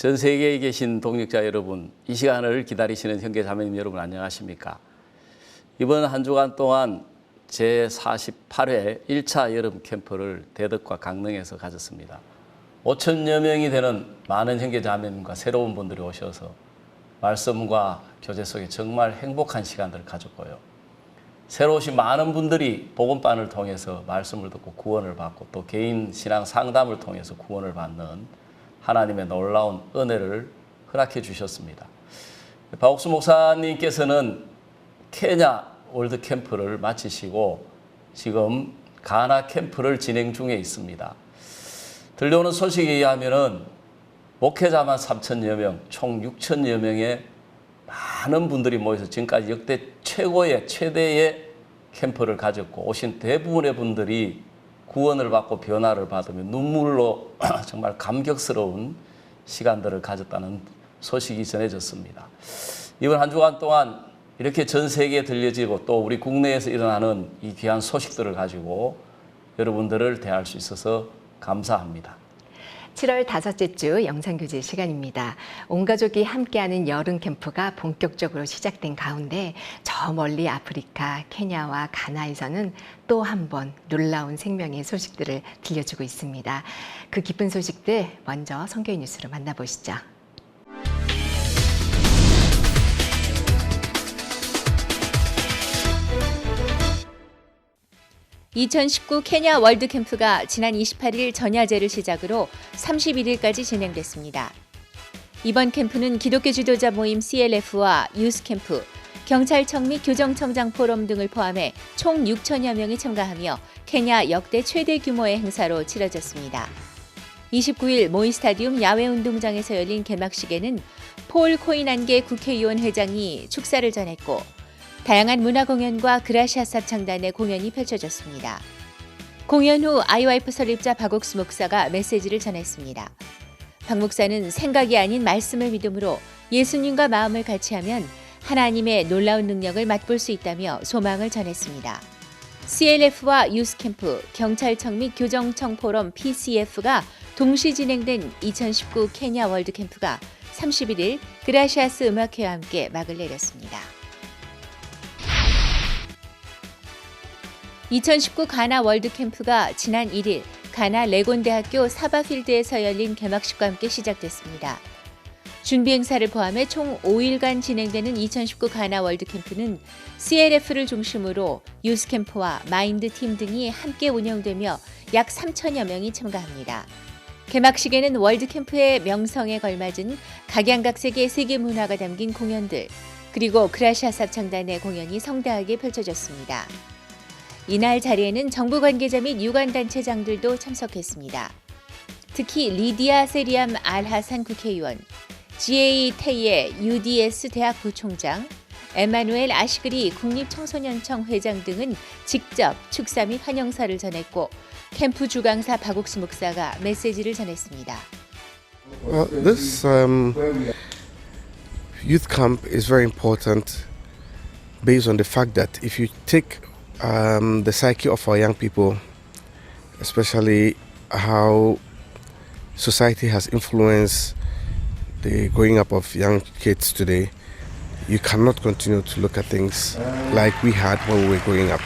전 세계에 계신 동역자 여러분, 이 시간을 기다리시는 형제 자매님 여러분 안녕하십니까? 이번 한 주간 동안 제48회 1차 여름 캠프를 대덕과 강릉에서 가졌습니다. 5천여 명이 되는 많은 형제 자매님과 새로운 분들이 오셔서 말씀과 교제 속에 정말 행복한 시간들을 가졌고요. 새로 오신 많은 분들이 복음반을 통해서 말씀을 듣고 구원을 받고 또 개인 신앙 상담을 통해서 구원을 받는 하나님의 놀라운 은혜를 허락해 주셨습니다. 박옥수 목사님께서는 케냐 월드 캠프를 마치시고 지금 가나 캠프를 진행 중에 있습니다. 들려오는 소식에 의하면은 목회자만 3천여 명, 총 6천여 명의 많은 분들이 모여서 지금까지 역대 최대의 캠프를 가졌고 오신 대부분의 분들이 구원을 받고 변화를 받으며 눈물로 정말 감격스러운 시간들을 가졌다는 소식이 전해졌습니다. 이번 한 주간 동안 이렇게 전 세계에 들려지고 또 우리 국내에서 일어나는 이 귀한 소식들을 가지고 여러분들을 대할 수 있어서 감사합니다. 7월 다섯째 주 영상교제 시간입니다. 온 가족이 함께하는 여름 캠프가 본격적으로 시작된 가운데 저 멀리 아프리카, 케냐와 가나에서는 또 한 번 놀라운 생명의 소식들을 들려주고 있습니다. 그 기쁜 소식들 먼저 선교의 뉴스로 만나보시죠. (2019) 케냐 월드캠프가 지난 28일 전야제를 시작으로 31일까지 진행됐습니다. 이번 캠프는 기독교 지도자 모임 CLF와 유스캠프, 경찰청 및 교정청장 포럼 등을 포함해 총 6천여 명이 참가하며 케냐 역대 최대 규모의 행사로 치러졌습니다. 29일 모이 스타디움 야외운동장에서 열린 개막식에는 폴 코인안게 국회의원 회장이 축사를 전했고 다양한 문화 공연과 그라시아스 합창단의 공연이 펼쳐졌습니다. 공연 후 아이와이프 설립자 박옥수 목사가 메시지를 전했습니다. 박 목사는 생각이 아닌 말씀을 믿음으로 예수님과 마음을 같이 하면 하나님의 놀라운 능력을 맛볼 수 있다며 소망을 전했습니다. CLF와 유스캠프, 경찰청 및 교정청 포럼 PCF가 동시 진행된 2019 케냐 월드캠프가 31일 그라시아스 음악회와 함께 막을 내렸습니다. 2019 가나 월드캠프가 지난 1일 가나 레곤대학교 사바필드에서 열린 개막식과 함께 시작됐습니다. 준비 행사를 포함해 총 5일간 진행되는 2019 가나 월드캠프는 CLF를 중심으로 유스캠프와 마인드팀 등이 함께 운영되며 약 3천여 명이 참가합니다. 개막식에는 월드캠프의 명성에 걸맞은 각양각색의 세계 문화가 담긴 공연들, 그리고 그라시아스 합창단의 공연이 성대하게 펼쳐졌습니다. 이날 자리에는 정부 관계자 및 유관단체장들도 참석했습니다. 특히 리디아 세리암 알하산 국회의원, GA 테이에 UDS 대학 부총장, 에마누엘 아시그리 국립청소년청 회장 등은 직접 축사 및 환영사를 전했고 캠프 주강사 박옥수 목사가 메시지를 전했습니다. This youth camp is very important based on the fact that if you take the psyche of our young people, especially how society has influenced the growing up of young kids today, you cannot continue to look at things like we had when we were growing up.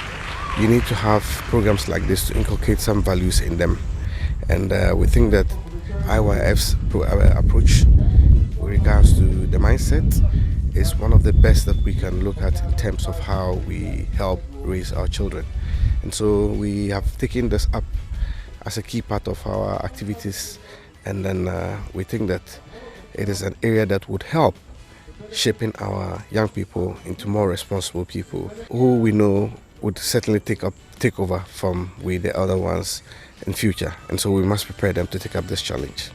You need to have programs like this to inculcate some values in them. And we think that IYF's approach with regards to the mindset is one of the best that we can look at in terms of how we help raise our children. And so we have taken this up as a key part of our activities, and then we think that it is an area that would help shaping our young people into more responsible people who we know would certainly take over from we the other ones in future. And so we must prepare them to take up this challenge.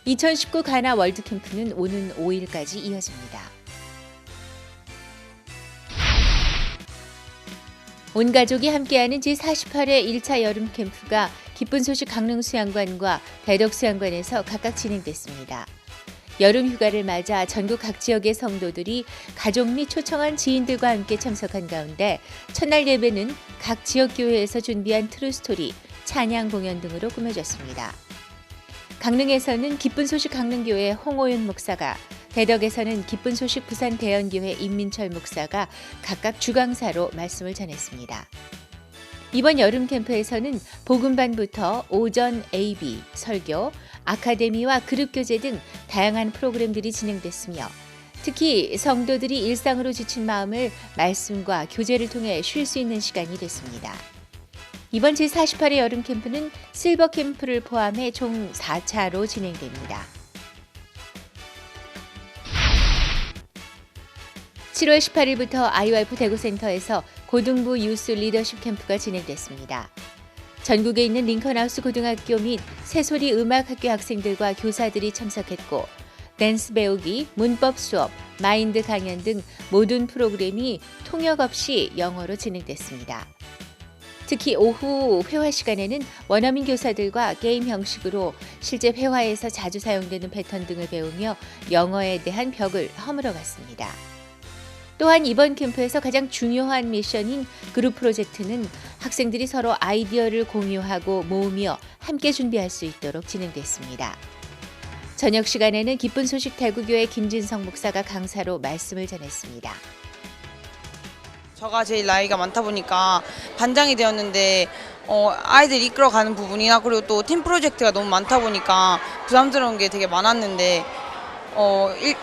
2019 가나 월드캠프는 오는 5일까지 이어집니다. 온 가족이 함께하는 제48회 1차 여름 캠프가 기쁜 소식 강릉 수양관과 대덕 수양관에서 각각 진행됐습니다. 여름 휴가를 맞아 전국 각 지역의 성도들이 가족 및 초청한 지인들과 함께 참석한 가운데 첫날 예배는 각 지역 교회에서 준비한 트루스토리, 찬양 공연 등으로 꾸며졌습니다. 강릉에서는 기쁜 소식 강릉교회 홍오윤 목사가, 대덕에서는 기쁜 소식 부산 대연교회 임민철 목사가 각각 주강사로 말씀을 전했습니다. 이번 여름 캠프에서는 복음반부터 오전 AB, 설교, 아카데미와 그룹교제 등 다양한 프로그램들이 진행됐으며 특히 성도들이 일상으로 지친 마음을 말씀과 교제를 통해 쉴 수 있는 시간이 됐습니다. 이번 제48회 여름 캠프는 실버 캠프를 포함해 총 4차로 진행됩니다. 7월 18일부터 IYF 대구센터에서 고등부 유스 리더십 캠프가 진행됐습니다. 전국에 있는 링컨하우스 고등학교 및 새소리 음악학교 학생들과 교사들이 참석했고 댄스 배우기, 문법 수업, 마인드 강연 등 모든 프로그램이 통역 없이 영어로 진행됐습니다. 특히 오후 회화 시간에는 원어민 교사들과 게임 형식으로 실제 회화에서 자주 사용되는 패턴 등을 배우며 영어에 대한 벽을 허물어 갔습니다. 또한 이번 캠프에서 가장 중요한 미션인 그룹 프로젝트는 학생들이 서로 아이디어를 공유하고 모으며 함께 준비할 수 있도록 진행됐습니다. 저녁 시간에는 기쁜 소식 대구교회 김진성 목사가 강사로 말씀을 전했습니다. 제가 제일 나이가 많다 보니까 반장이 되었는데 아이들 이끌어가는 부분이나 그리고 또 팀 프로젝트가 너무 많다 보니까 부담스러운 게 되게 많았는데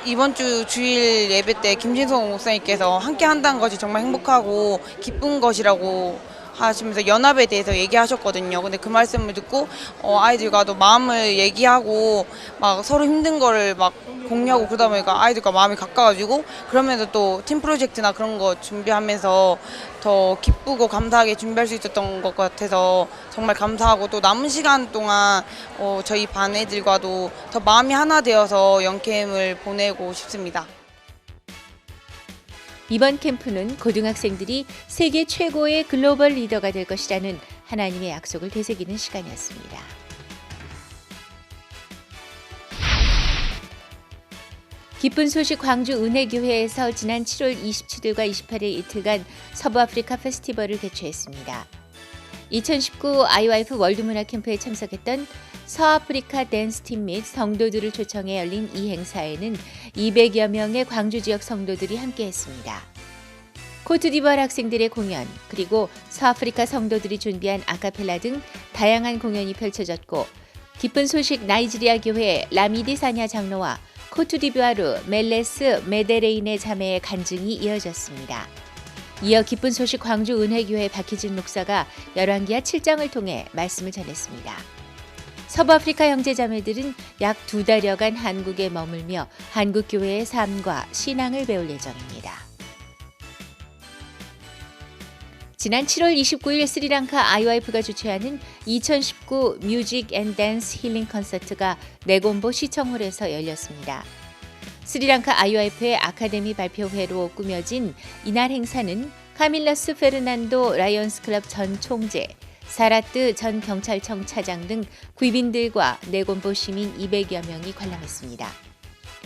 이번 주 주일 예배 때 김진성 목사님께서 함께 한다는 것이 정말 행복하고 기쁜 것이라고 하시면서 연합에 대해서 얘기하셨거든요. 근데 그 말씀을 듣고 아이들과도 마음을 얘기하고 막 서로 힘든 거를 막 공유하고 그러다 보니까 아이들과 마음이 가까워지고 그러면서 또 팀 프로젝트나 그런 거 준비하면서 더 기쁘고 감사하게 준비할 수 있었던 것 같아서 정말 감사하고 또 남은 시간 동안 저희 반 애들과도 더 마음이 하나 되어서 영캠을 보내고 싶습니다. 이번 캠프는 고등학생들이 세계 최고의 글로벌 리더가 될 것이라는 하나님의 약속을 되새기는 시간이었습니다. 기쁜 소식 광주 은혜교회에서 지난 7월 27일과 28일 이틀간 서부아프리카 페스티벌을 개최했습니다. 2019 IYF 월드문화 캠프에 참석했던 서아프리카 댄스팀 및 성도들을 초청해 열린 이 행사에는 200여 명의 광주 지역 성도들이 함께했습니다. 코트디부아르 학생들의 공연, 그리고 서아프리카 성도들이 준비한 아카펠라 등 다양한 공연이 펼쳐졌고 기쁜 소식 나이지리아 교회 라미디 사냐 장로와 코트디부아르 멜레스 메데레인의 자매의 간증이 이어졌습니다. 이어 기쁜 소식 광주 은혜교회 박희진 목사가 열왕기하 7장을 통해 말씀을 전했습니다. 서부아프리카 형제자매들은 약 2달여간 한국에 머물며 한국교회의 삶과 신앙을 배울 예정입니다. 지난 7월 29일 스리랑카 IYF가 주최하는 2019 뮤직 앤 댄스 힐링 콘서트가 네곰보 시청홀에서 열렸습니다. 스리랑카 IYF의 아카데미 발표회로 꾸며진 이날 행사는 카밀러스 페르난도 라이언스 클럽 전 총재, 사라트 전 경찰청 차장 등 귀빈들과 네곰보 시민 200여 명이 관람했습니다.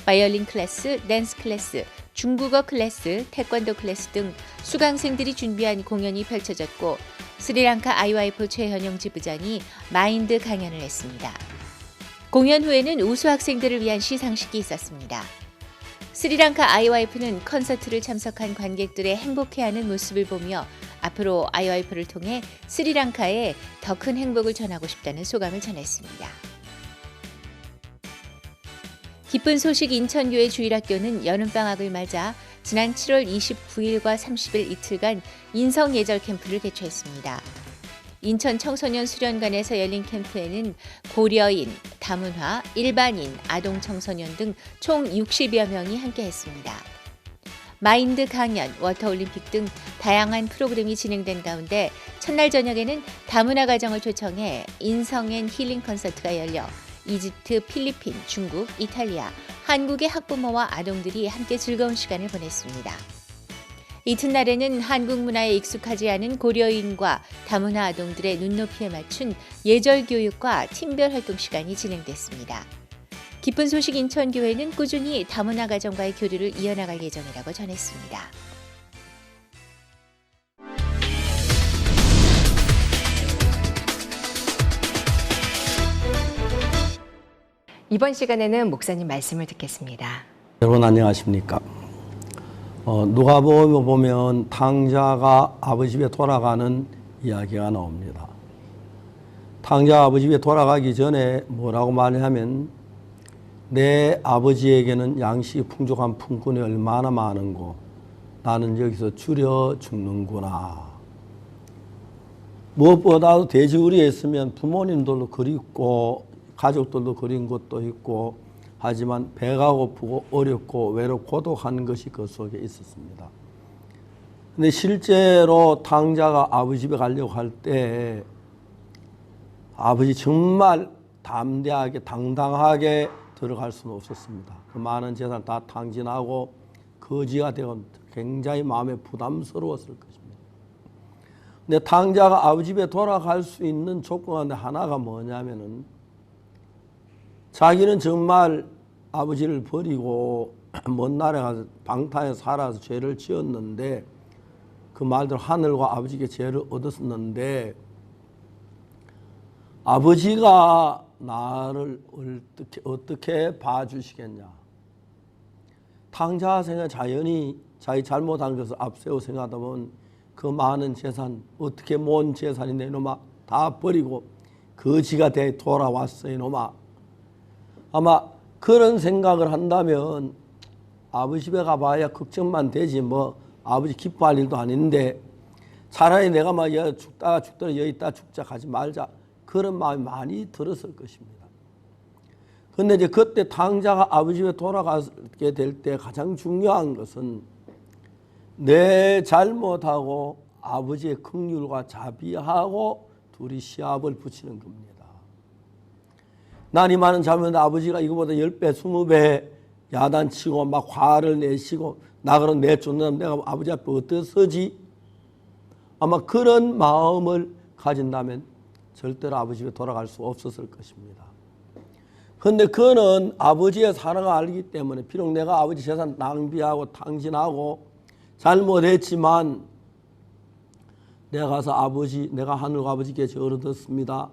바이올린 클래스, 댄스 클래스, 중국어 클래스, 태권도 클래스 등 수강생들이 준비한 공연이 펼쳐졌고 스리랑카 IYF 최현영 지부장이 마인드 강연을 했습니다. 공연 후에는 우수 학생들을 위한 시상식이 있었습니다. 스리랑카 IYF는 콘서트를 참석한 관객들의 행복해하는 모습을 보며 앞으로 IYF를 통해 스리랑카에 더 큰 행복을 전하고 싶다는 소감을 전했습니다. 기쁜 소식 인천교회 주일학교는 여름방학을 맞아 지난 7월 29일과 30일 이틀간 인성예절 캠프를 개최했습니다. 인천 청소년 수련관에서 열린 캠프에는 고려인, 다문화, 일반인, 아동 청소년 등 총 60여 명이 함께했습니다. 마인드 강연, 워터올림픽 등 다양한 프로그램이 진행된 가운데 첫날 저녁에는 다문화 가정을 초청해 인성앤 힐링 콘서트가 열려 이집트, 필리핀, 중국, 이탈리아, 한국의 학부모와 아동들이 함께 즐거운 시간을 보냈습니다. 이튿날에는 한국 문화에 익숙하지 않은 고려인과 다문화 아동들의 눈높이에 맞춘 예절 교육과 팀별 활동 시간이 진행됐습니다. 기쁜 소식 인천교회는 꾸준히 다문화 가정과의 교류를 이어나갈 예정이라고 전했습니다. 이번 시간에는 목사님 말씀을 듣겠습니다. 여러분 안녕하십니까? 누가복음에 보면 탕자가 아버지 집에 돌아가는 이야기가 나옵니다. 탕자가 아버지 집에 돌아가기 전에 뭐라고 말하면 내 아버지에게는 양식이 풍족한 품꾼이 얼마나 많은고 나는 여기서 줄여 죽는구나. 무엇보다도 돼지우리에 있으면 부모님들도 그립고 가족들도 그린 것도 있고 하지만 배가 고프고 어렵고 외롭고 고독한 것이 그 속에 있었습니다. 근데 실제로 탕자가 아버지 집에 가려고 할 때 아버지 정말 담대하게 당당하게 들어갈 수는 없었습니다. 그 많은 재산 다 탕진하고 거지가 되고 굉장히 마음에 부담스러웠을 것입니다. 근데 탕자가 아버지 집에 돌아갈 수 있는 조건 가운데 하나가 뭐냐면은 자기는 정말 아버지를 버리고 먼 나라에 가서 방탕에 살아서 죄를 지었는데 그 말대로 하늘과 아버지께 죄를 얻었는데 아버지가 나를 어떻게 봐주시겠냐. 탕자 생각 자연히 자기 잘못한 것을 앞세워 생각하다 보면 그 많은 재산 어떻게 모은 재산인데 이놈아 다 버리고 거지가 돼 돌아왔어 이놈아. 아마 그런 생각을 한다면 아버지 집에 가봐야 걱정만 되지 뭐 아버지 기뻐할 일도 아닌데 차라리 내가 막 죽다가 죽더라 여기 있다 죽자 가지 말자 그런 마음이 많이 들었을 것입니다. 그런데 이제 그때 탕자가 아버지 집에 돌아가게 될 때 가장 중요한 것은 내 잘못하고 아버지의 긍휼과 자비하고 둘이 시합을 붙이는 겁니다. 난 이 많은 잘못인데 아버지가 이거보다 10배, 20배 야단치고 막 화를 내시고 나 그럼 내쫓는 내가 아버지 앞에 어떠서지? 아마 그런 마음을 가진다면 절대로 아버지 집에 돌아갈 수 없었을 것입니다. 그런데 그는 아버지의 사랑을 알기 때문에 비록 내가 아버지 재산 낭비하고 탕진하고 잘못했지만 내가 가서 아버지 내가 하늘과 아버지께 죄를 얻었습니다.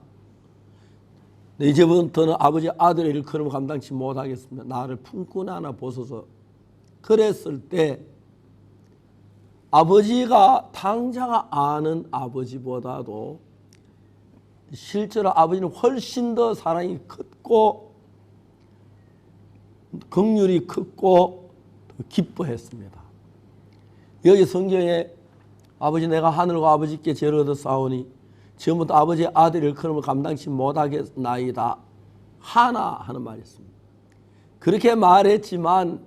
이제부터는 아버지 아들의 일컬음을 감당치 못하겠습니다. 나를 품꾼 하나 보소서. 그랬을 때 아버지가 탕자가 아는 아버지보다도 실제로 아버지는 훨씬 더 사랑이 컸고 긍휼이 컸고 기뻐했습니다. 여기 성경에 아버지 내가 하늘과 아버지께 죄를 얻었사오니 지금부터 아버지의 아들의 일컬음을 감당치 못하겠나이다 하나 하는 말이 있습니다. 그렇게 말했지만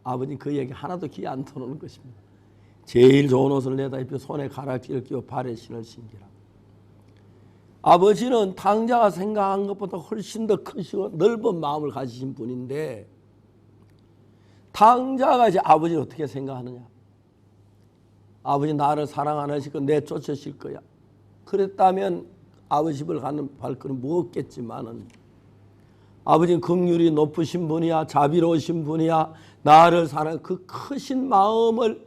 아버님 그 얘기 하나도 귀에 안 들어오는 것입니다. 제일 좋은 옷을 내다 입혀 손에 가락지를 끼워 발에 신을 신기라. 아버지는 탕자가 생각한 것보다 훨씬 더 크시고 넓은 마음을 가지신 분인데 탕자가 이제 아버지를 어떻게 생각하느냐. 아버지 나를 사랑 안 하실 거 내쫓으실 거야. 그랬다면 아버지 집을 가는 발걸음 무겁겠지만은 아버지는 긍휼이 높으신 분이야 자비로우신 분이야 나를 사랑하는 그 크신 마음을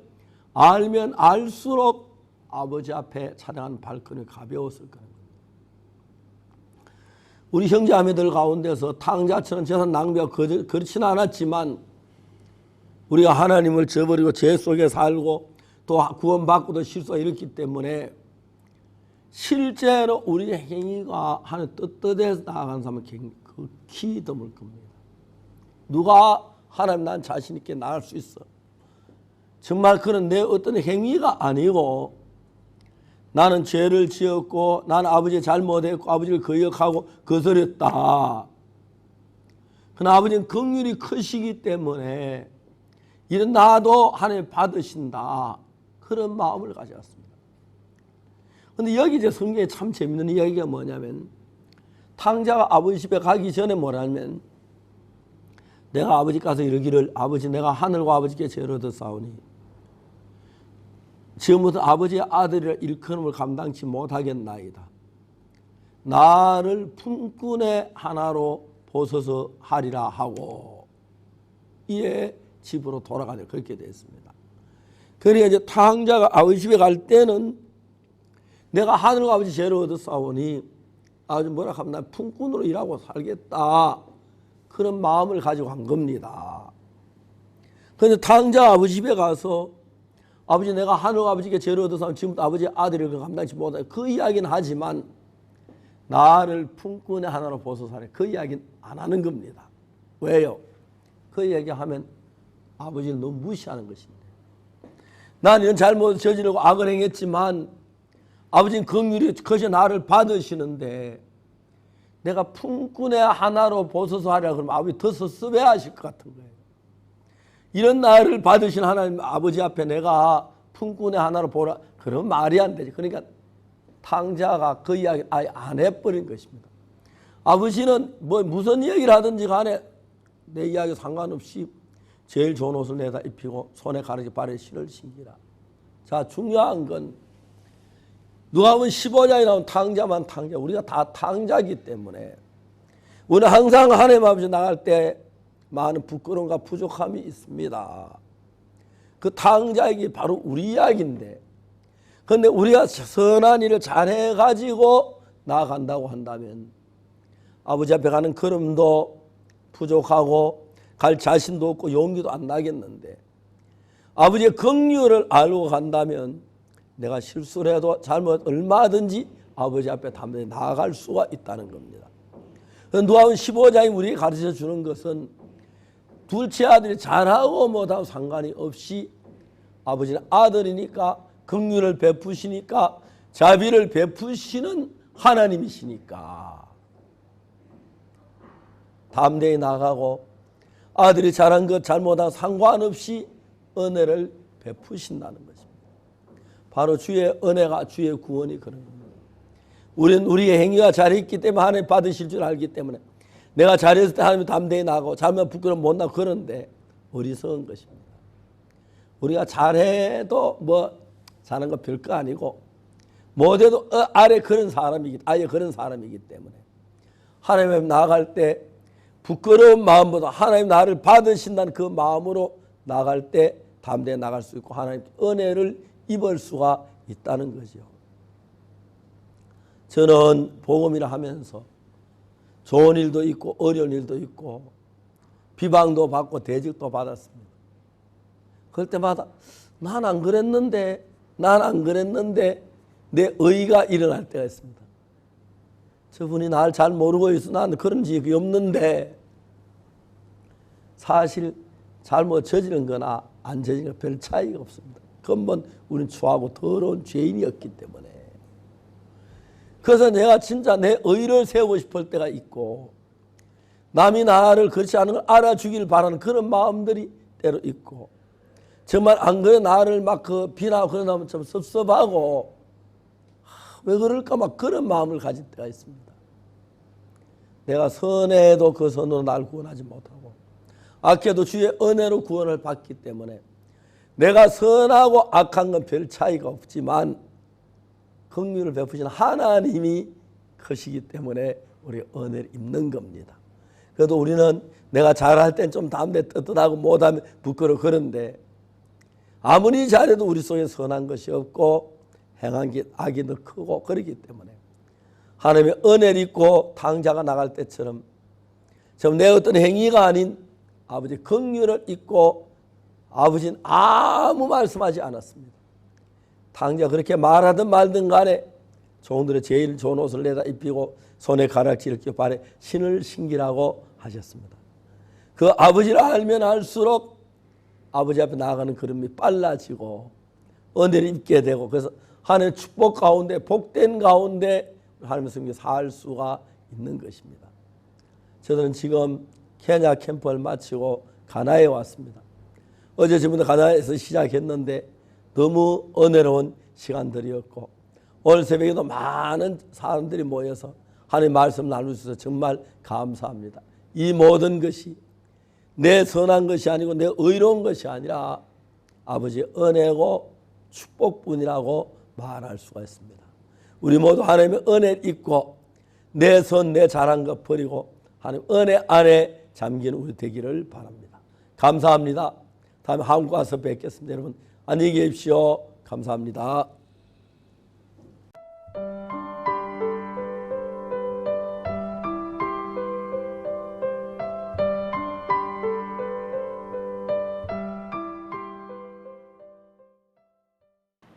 알면 알수록 아버지 앞에 찬양하는 발걸음이 가벼웠을 거예요. 우리 형제자매들 가운데서 탕자처럼 재산 낭비가 그렇지는 않았지만 우리가 하나님을 저버리고 죄 속에 살고 또 구원받고도 실수가 일었기 때문에 실제로 우리의 행위가 하나님 뜻대로 나아가는 사람은 극히 드물 겁니다. 누가 하나님 난 자신 있게 나갈 수 있어. 정말 그런 내 어떤 행위가 아니고 나는 죄를 지었고 나는 아버지의 잘못했고 아버지를 거역하고 거스렸다. 그러나 아버지는 긍휼이 크시기 때문에 이런 나도 하나님 받으신다. 그런 마음을 가져왔습니다. 그런데 여기 이제 성경에 참 재밌는 이야기가 뭐냐면 탕자가 아버지 집에 가기 전에 뭐라면 내가 아버지 가서 이르기를 아버지 내가 하늘과 아버지께 죄를 얻었사오니 지금부터 아버지의 아들이라 일컬음을 감당치 못하겠나이다. 나를 품꾼의 하나로 보소서 하리라 하고 이에 집으로 돌아가려 그렇게 됐습니다. 그러니까 이제 탕자가 아버지 집에 갈 때는 내가 하늘과 아버지 죄를 얻었사오니 아버지 뭐라 하면 나 품꾼으로 일하고 살겠다. 그런 마음을 가지고 간 겁니다. 그런데 당장 아버지 집에 가서 아버지 내가 하늘 아버지께 죄를 얻어서 지금부터 아버지 아들을 감당치 못하고 그 이야기는 하지만 나를 품꾼의 하나로 보소서하래 그 이야기는 안 하는 겁니다. 왜요? 그 이야기하면 아버지를 너무 무시하는 것인데 난 이런 잘못을 저지르고 악을 행했지만 아버지는 긍휼히 거저 나를 받으시는데 내가 품꾼의 하나로 보소서하라 그러면 아버지 더 섭섭해하실 것 같은 거예요. 이런 나를 받으신 하나님 아버지 앞에 내가 품꾼의 하나로 보라 그러면 말이 안 되지. 그러니까 탕자가 그 이야기를 아예 안 해버린 것입니다. 아버지는 뭐 무슨 이야기를 하든지 간에 내 이야기 상관없이 제일 좋은 옷을 내다 입히고 손에 가르치 발에 신을 신기라. 자, 중요한 건 누가복음 15장에 나온 탕자만 탕자. 우리가 다 탕자이기 때문에 우리는 항상 하나님 앞에 나갈 때 많은 부끄러움과 부족함이 있습니다. 그 탕자에게 바로 우리 이야기인데 그런데 우리가 선한 일을 잘해가지고 나아간다고 한다면 아버지 앞에 가는 걸음도 부족하고 갈 자신도 없고 용기도 안 나겠는데 아버지의 긍휼을 알고 간다면 내가 실수를 해도 잘못 얼마든지 아버지 앞에 담대히 나아갈 수가 있다는 겁니다. 누가복음 15장이 우리에게 가르쳐 주는 것은 둘째 아들이 잘하고 못하고 상관이 없이 아버지는 아들이니까 긍휼을 베푸시니까 자비를 베푸시는 하나님이시니까 담대히 나가고 아들이 잘한 것 잘못한 상관없이 은혜를 베푸신다는 것입니다. 바로 주의 은혜가 주의 구원이 그런 겁니다. 우리는 우리의 행위가 잘했기 때문에 하나님 받으실 줄 알기 때문에 내가 잘했을 때 하나님 담대히 나가고 잘못 부끄러움 못 나고 그런데 어리석은 것입니다. 우리가 잘해도 뭐 잘하는 거 별거 아니고 못해도 아래 그런 사람이기 아예 그런 사람이기 때문에 하나님 앞에 나아갈 때 부끄러운 마음보다 하나님 나를 받으신다는 그 마음으로 나갈 때 담대히 나갈 수 있고 하나님 은혜를 입을 수가 있다는 거죠. 저는 복음이라 하면서 좋은 일도 있고 어려운 일도 있고 비방도 받고 대직도 받았습니다. 그럴 때마다 난 안 그랬는데 내 의의가 일어날 때가 있습니다. 저분이 날 잘 모르고 있어 난 그런 적이 없는데 사실 잘못 저지른 거나 안 저지른 거 별 차이가 없습니다.根本우리는 추하고 더러운 죄인이었기 때문에 그래서 내가 진짜 내 의를 세우고 싶을 때가 있고 남이 나를 그렇지 않은 걸 알아주길 바라는 그런 마음들이 때로 있고 정말 안 그래 나를 막 그 비난하고 그러다 좀 섭섭하고 왜 그럴까 막 그런 마음을 가질 때가 있습니다. 내가 선해도 그 선으로 날 구원하지 못하고 악해도 주의 은혜로 구원을 받기 때문에 내가 선하고 악한 건 별 차이가 없지만 긍휼을 베푸시는 하나님이 크시기 때문에 우리 은혜를 입는 겁니다. 그래도 우리는 내가 잘할 땐 좀 담대 떳떳하고 못하면 부끄러워 그런데 아무리 잘해도 우리 속에 선한 것이 없고 행한 게 악이 더 크고 그렇기 때문에 하나님의 은혜를 입고 탕자가 나갈 때처럼 좀 내 어떤 행위가 아닌 아버지 긍휼을 입고 아버지는 아무 말씀하지 않았습니다. 탕자 그렇게 말하든 말든 간에 종들의 제일 좋은 옷을 내다 입히고 손에 가락지를 끼고 발에 신을 신기라고 하셨습니다. 그 아버지를 알면 알수록 아버지 앞에 나아가는 걸음이 빨라지고 은혜를 입게 되고 그래서 하나님의 축복 가운데 복된 가운데 하나님의 성경에 살 수가 있는 것입니다. 저는 지금 케냐 캠프를 마치고 가나에 왔습니다. 어제 저번에 가나에서 시작했는데 너무 은혜로운 시간들이었고 오늘 새벽에도 많은 사람들이 모여서 하나님의 말씀 나누셔서 정말 감사합니다. 이 모든 것이 내 선한 것이 아니고 내 의로운 것이 아니라 아버지의 은혜고 축복뿐이라고 말할 수가 있습니다. 우리 모두 하나님의 은혜를 입고 내 선, 내 잘한 것 버리고 하나님 은혜 안에 잠기는 우리 되기를 바랍니다. 감사합니다. 다음에 한국 와서 뵙겠습니다. 여러분 안녕히 계십시오. 감사합니다.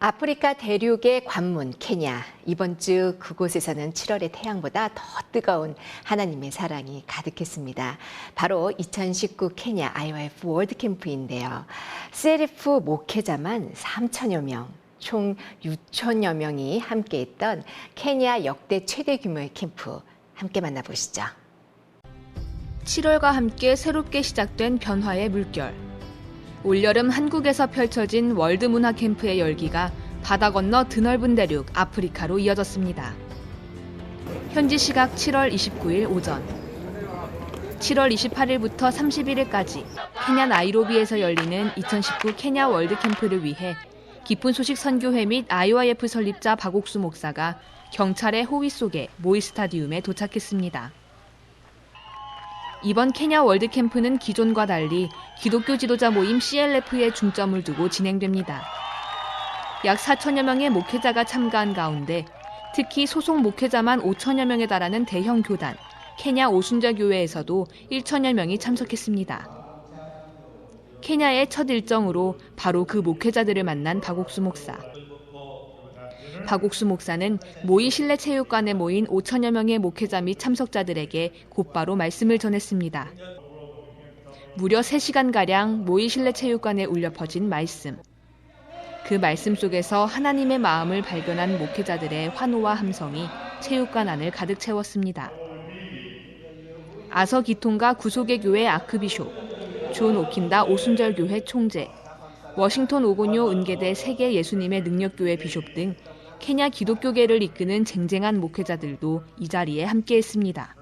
아프리카 대륙의 관문 케냐. 이번 주 그곳에서는 7월의 태양보다 더 뜨거운 하나님의 사랑이 가득했습니다. 바로 2019 케냐 IYF 월드캠프인데요. CLF 목회자만 3천여 명, 총 6천여 명이 함께했던 케냐 역대 최대 규모의 캠프. 함께 만나보시죠. 7월과 함께 새롭게 시작된 변화의 물결. 올여름 한국에서 펼쳐진 월드문화 캠프의 열기가 바다 건너 드넓은 대륙 아프리카로 이어졌습니다. 현지 시각 7월 29일 오전. 7월 28일부터 31일까지 케냐 나이로비에서 열리는 2019 케냐 월드캠프를 위해 기쁜 소식 선교회 및 IYF 설립자 박옥수 목사가 경찰의 호위 속에 모이 스타디움에 도착했습니다. 이번 케냐 월드캠프는 기존과 달리 기독교 지도자 모임 CLF에 중점을 두고 진행됩니다. 약 4천여 명의 목회자가 참가한 가운데 특히 소속 목회자만 5천여 명에 달하는 대형 교단, 케냐 오순절교회에서도 1천여 명이 참석했습니다. 케냐의 첫 일정으로 바로 그 목회자들을 만난 박옥수 목사. 박옥수 목사는 모이 실내체육관에 모인 5천여 명의 목회자 및 참석자들에게 곧바로 말씀을 전했습니다. 무려 3시간가량 모이 실내체육관에 울려 퍼진 말씀. 그 말씀 속에서 하나님의 마음을 발견한 목회자들의 환호와 함성이 체육관 안을 가득 채웠습니다. 아서 기통가 구속의 교회 아크비숍, 존 오킨다 오순절교회 총재, 워싱턴 오고뇨 은계대 세계 예수님의 능력교회 비숍 등 케냐 기독교계를 이끄는 쟁쟁한 목회자들도 이 자리에 함께했습니다.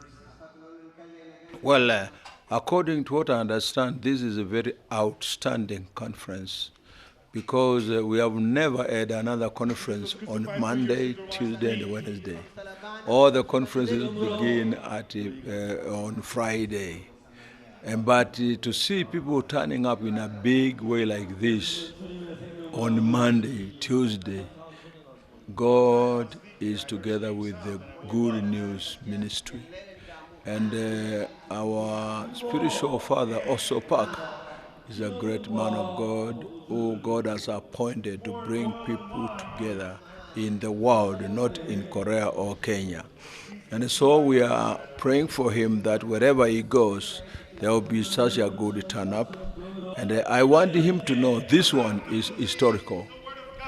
Well, according to what I understand, this is a very outstanding conference because we have never had another conference on Monday, Tuesday, and Wednesday. All the conferences begin on Friday. But to see people turning up in a big way like this on Monday, Tuesday, God is together with the Good News Ministry. And our spiritual father, Oso Park, is a great man of God who God has appointed to bring people together in the world, not in Korea or Kenya. And so we are praying for him that wherever he goes, there will be such a good turn up. And I want him to know this one is historical.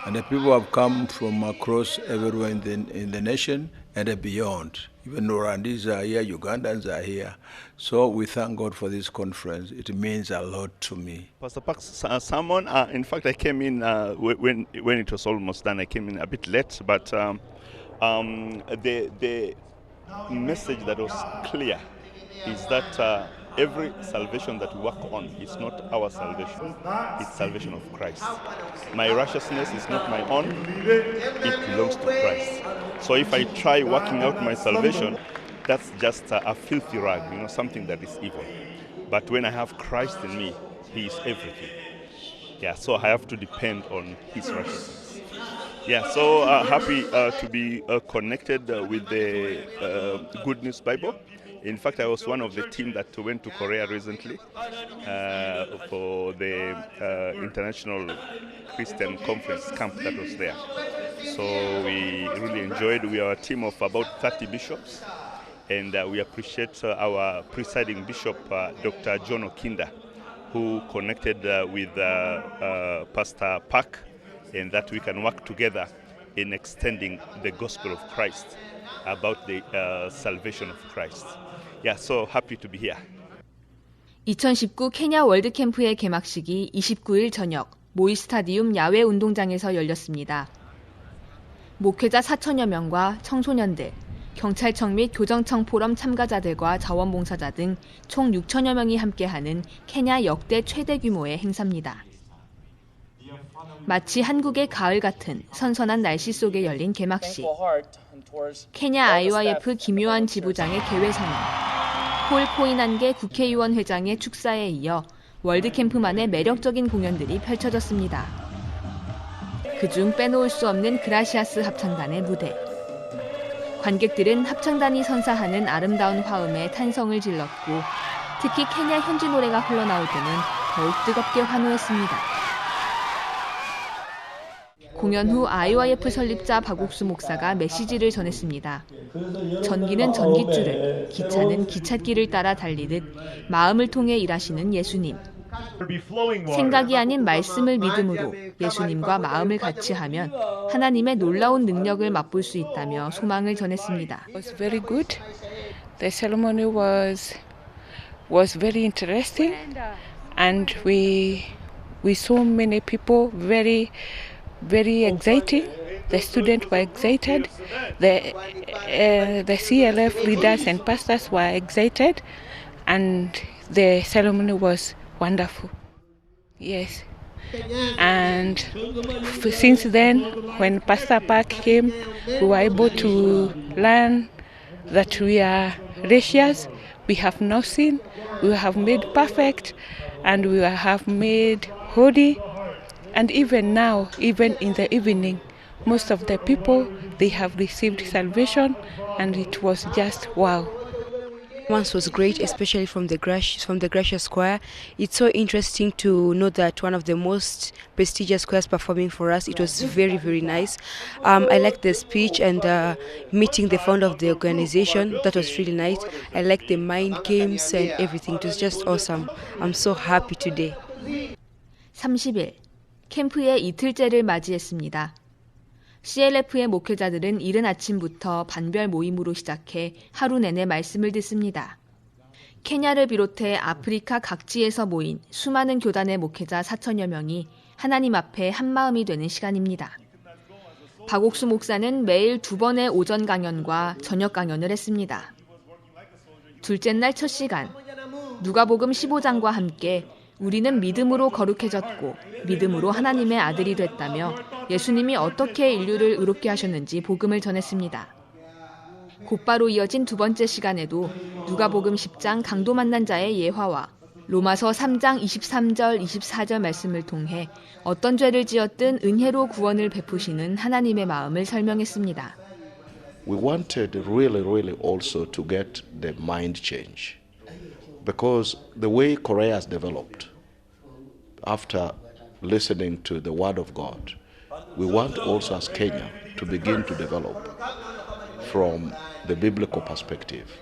And the people have come from across everywhere in the nation and beyond. Even Rwandese are here, Ugandans are here. So we thank God for this conference. It means a lot to me. Pastor Park's sermon, in fact, I came in when it was almost done. I came in a bit late, but the message that was clear is that every salvation that we work on is not our salvation, it's salvation of Christ. My righteousness is not my own, it belongs to Christ. So if I try working out my salvation, that's just a filthy rag, something that is evil. But when I have Christ in me, He is everything. Yeah, so I have to depend on His righteousness. Yeah, so happy to be connected with the Good News Bible. In fact, I was one of the team that went to Korea recently for the International Christian Conference camp that was there. So we really enjoyed. We are a team of about 30 bishops, and we appreciate our presiding bishop, Dr. John Okinda, who connected with Pastor Park, and that we can work together in extending the gospel of Christ about the salvation of Christ. Yeah, so happy to be here. 2019 케냐 월드캠프의 개막식이 29일 저녁 모이 스타디움 야외 운동장에서 열렸습니다. 목회자 4천여 명과 청소년들, 경찰청 및 교정청 포럼 참가자들과 자원봉사자 등 총 6천여 명이 함께하는 케냐 역대 최대 규모의 행사입니다. 마치 한국의 가을 같은 선선한 날씨 속에 열린 개막식. 케냐 IYF 김요한 지부장의 개회선언, 폴 코인한게 국회의원 회장의 축사에 이어 월드캠프만의 매력적인 공연들이 펼쳐졌습니다. 그중 빼놓을 수 없는 그라시아스 합창단의 무대. 관객들은 합창단이 선사하는 아름다운 화음에 탄성을 질렀고 특히 케냐 현지 노래가 흘러나올 때는 더욱 뜨겁게 환호했습니다. 공연 후 IYF 설립자 박옥수 목사가 메시지를 전했습니다. 전기는 전깃줄을, 기차는 기찻길을 따라 달리듯 마음을 통해 일하시는 예수님. 생각이 아닌 말씀을 믿음으로 예수님과 마음을 같이 하면 하나님의 놀라운 능력을 맛볼 수 있다며 소망을 전했습니다. It was very good. The ceremony was very interesting, and we saw many people very exciting. The students were excited. The CLF leaders and pastors were excited, and the ceremony was wonderful. Yes. And since then, when Pastor Park came, we were able to learn that we are righteous, we have no sin, we have made perfect, and we have made holy. And even now, even in the evening, most of the people, they have received salvation, and it was just wow. Once was great, especially from the Gracia Choir. It's so interesting to know that one of the most prestigious choirs performing for us. It was very, very nice. I liked the speech and meeting the founder of the organization. That was really nice. I liked the mind games and everything. It was just awesome. I'm so happy today. 30일, 캠프의 이틀째를 맞이했습니다. CLF의 목회자들은 이른 아침부터 반별 모임으로 시작해 하루 내내 말씀을 듣습니다. 케냐를 비롯해 아프리카 각지에서 모인 수많은 교단의 목회자 4천여 명이 하나님 앞에 한마음이 되는 시간입니다. 박옥수 목사는 매일 2번의 오전 강연과 저녁 강연을 했습니다. 둘째 날 첫 시간, 누가복음 15장과 함께 우리는 믿음으로 거룩해졌고 믿음으로 하나님의 아들이 됐다며 예수님이 어떻게 인류를 의롭게 하셨는지 복음을 전했습니다. 곧바로 이어진 두 번째 시간에도 누가복음 10장 강도 만난 자의 예화와 로마서 3장 23절 24절 말씀을 통해 어떤 죄를 지었든 은혜로 구원을 베푸시는 하나님의 마음을 설명했습니다. We wanted really also to get the mind change. Because the way Korea has developed, after listening to the Word of God, we want also as Kenya to begin to develop from the biblical perspective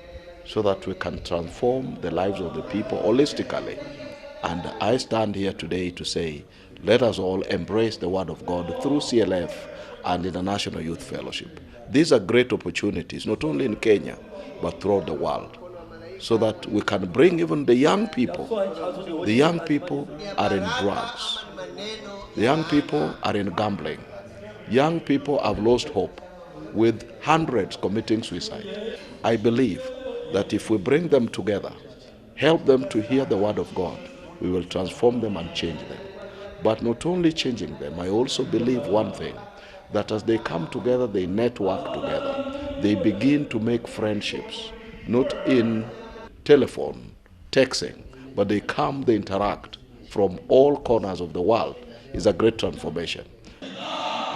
so that we can transform the lives of the people holistically. And I stand here today to say, let us all embrace the Word of God through CLF and International Youth Fellowship. These are great opportunities, not only in Kenya, but throughout the world, so that we can bring even the young people. The young people are in drugs. The young people are in gambling. Young people have lost hope, with hundreds committing suicide. I believe that if we bring them together, help them to hear the Word of God, we will transform them and change them. But not only changing them, I also believe one thing, that as they come together, they network together. They begin to make friendships, not in telephone, texting, but they come, they interact from all corners of the world. It's a great transformation.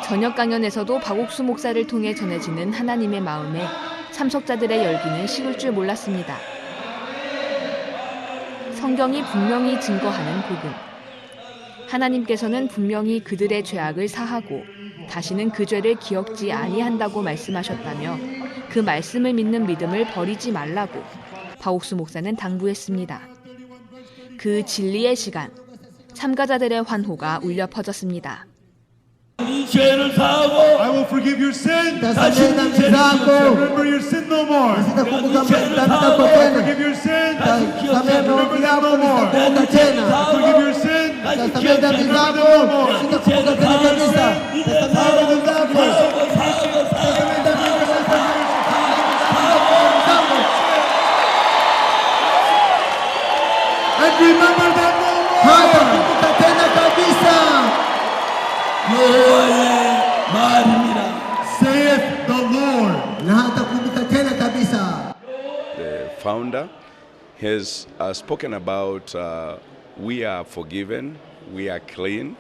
저녁 강연에서도 박옥수 목사를 통해 전해지는 하나님의 마음에 참석자들의 열기는 식을 줄 몰랐습니다. 성경이 분명히 증거하는 복음. 하나님께서는 분명히 그들의 죄악을 사하고 다시는 그 죄를 기억지 아니한다고 말씀하셨다며 그 말씀을 믿는 믿음을 버리지 말라고 박옥수 목사는 당부했습니다. 그 진리의 시간, 참가자들의 환호가 울려 퍼졌습니다. 이 죄를 사하고 I will forgive your sin. 다시 remember your sin no more. 이 죄를 사하고 forgive your sin. 다시 remember them no more. Forgive your sin. 다시 remember them no more. 이 죄를 사하고 and remember them no more. Hatakumbuka tena kabisa. 여호와의 말입니다. Saith the Lord. Na hatakumbuka tena kabisa. The founder has spoken about we are forgiven, we are clean,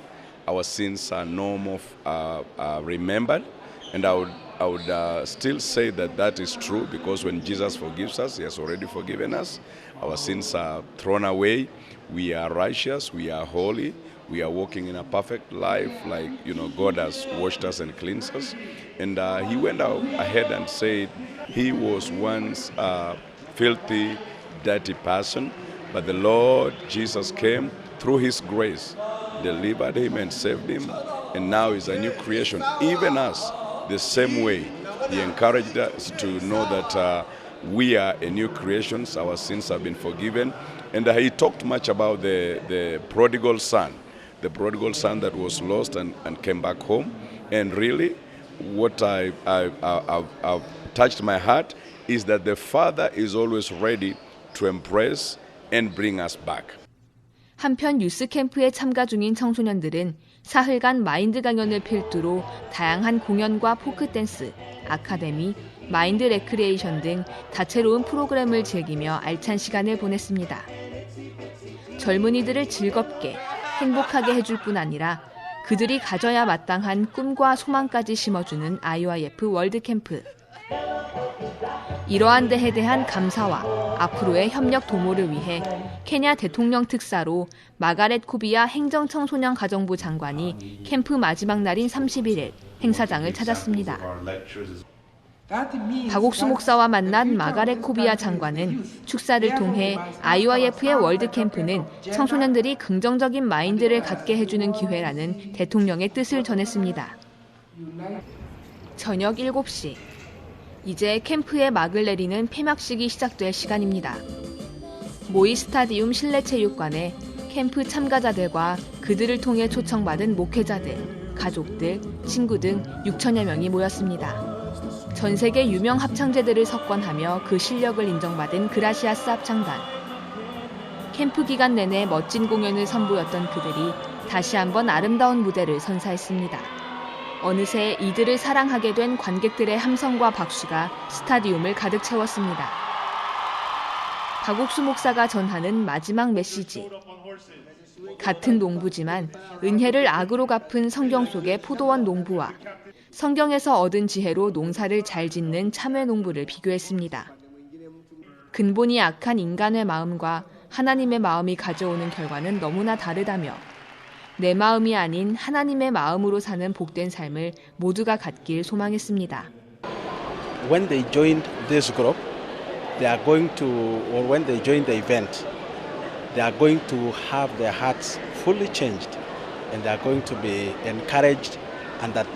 our sins are no more remembered, and I would still say that that is true, because when Jesus forgives us, He has already forgiven us. Our sins are thrown away. We are righteous. We are holy. we are walking in a perfect life, like, you know, God has washed us and cleansed us. And he went out ahead and said he was once a filthy, dirty person, but the Lord Jesus came through his grace, delivered him and saved him, and now he's a new creation. Even us, the same way, he encouraged us to know that we are a new creation, our sins have been forgiven. And he talked much about the prodigal son that was lost and came back home. And really, what I've touched my heart is that the Father is always ready to embrace and bring us back. 한편 유스 캠프에 참가 중인 청소년들은 사흘간 마인드 강연을 필두로 다양한 공연과 포크 댄스, 아카데미, 마인드 레크리에이션 등 다채로운 프로그램을 즐기며 알찬 시간을 보냈습니다. 젊은이들을 즐겁게, 행복하게 해줄 뿐 아니라 그들이 가져야 마땅한 꿈과 소망까지 심어주는 IYF 월드캠프. 이러한 데에 대한 감사와 앞으로의 협력 도모를 위해 케냐 대통령 특사로 마가렛 코비아 행정청소년 가정부 장관이 캠프 마지막 날인 31일 행사장을 찾았습니다. 박옥수 목사와 만난 마가렛 코비아 장관은 축사를 통해 IYF의 월드캠프는 청소년들이 긍정적인 마인드를 갖게 해주는 기회라는 대통령의 뜻을 전했습니다. 저녁 7시. 이제 캠프의 막을 내리는 폐막식이 시작될 시간입니다. 모이 스타디움 실내체육관에 캠프 참가자들과 그들을 통해 초청받은 목회자들, 가족들, 친구 등 6천여 명이 모였습니다. 전 세계 유명 합창제들을 석권하며 그 실력을 인정받은 그라시아스 합창단. 캠프 기간 내내 멋진 공연을 선보였던 그들이 다시 한번 아름다운 무대를 선사했습니다. 어느새 이들을 사랑하게 된 관객들의 함성과 박수가 스타디움을 가득 채웠습니다. 박옥수 목사가 전하는 마지막 메시지. 같은 농부지만 은혜를 악으로 갚은 성경 속의 포도원 농부와 성경에서 얻은 지혜로 농사를 잘 짓는 참외 농부를 비교했습니다. 근본이 악한 인간의 마음과 하나님의 마음이 가져오는 결과는 너무나 다르다며 내 마음이 아닌 하나님의 마음으로 사는 복된 삶을 모두가 갖길 소망했습니다. When they joined this group, they are going to, or when they join the event, they are going to have their hearts fully changed, and they are going to be encouraged, and that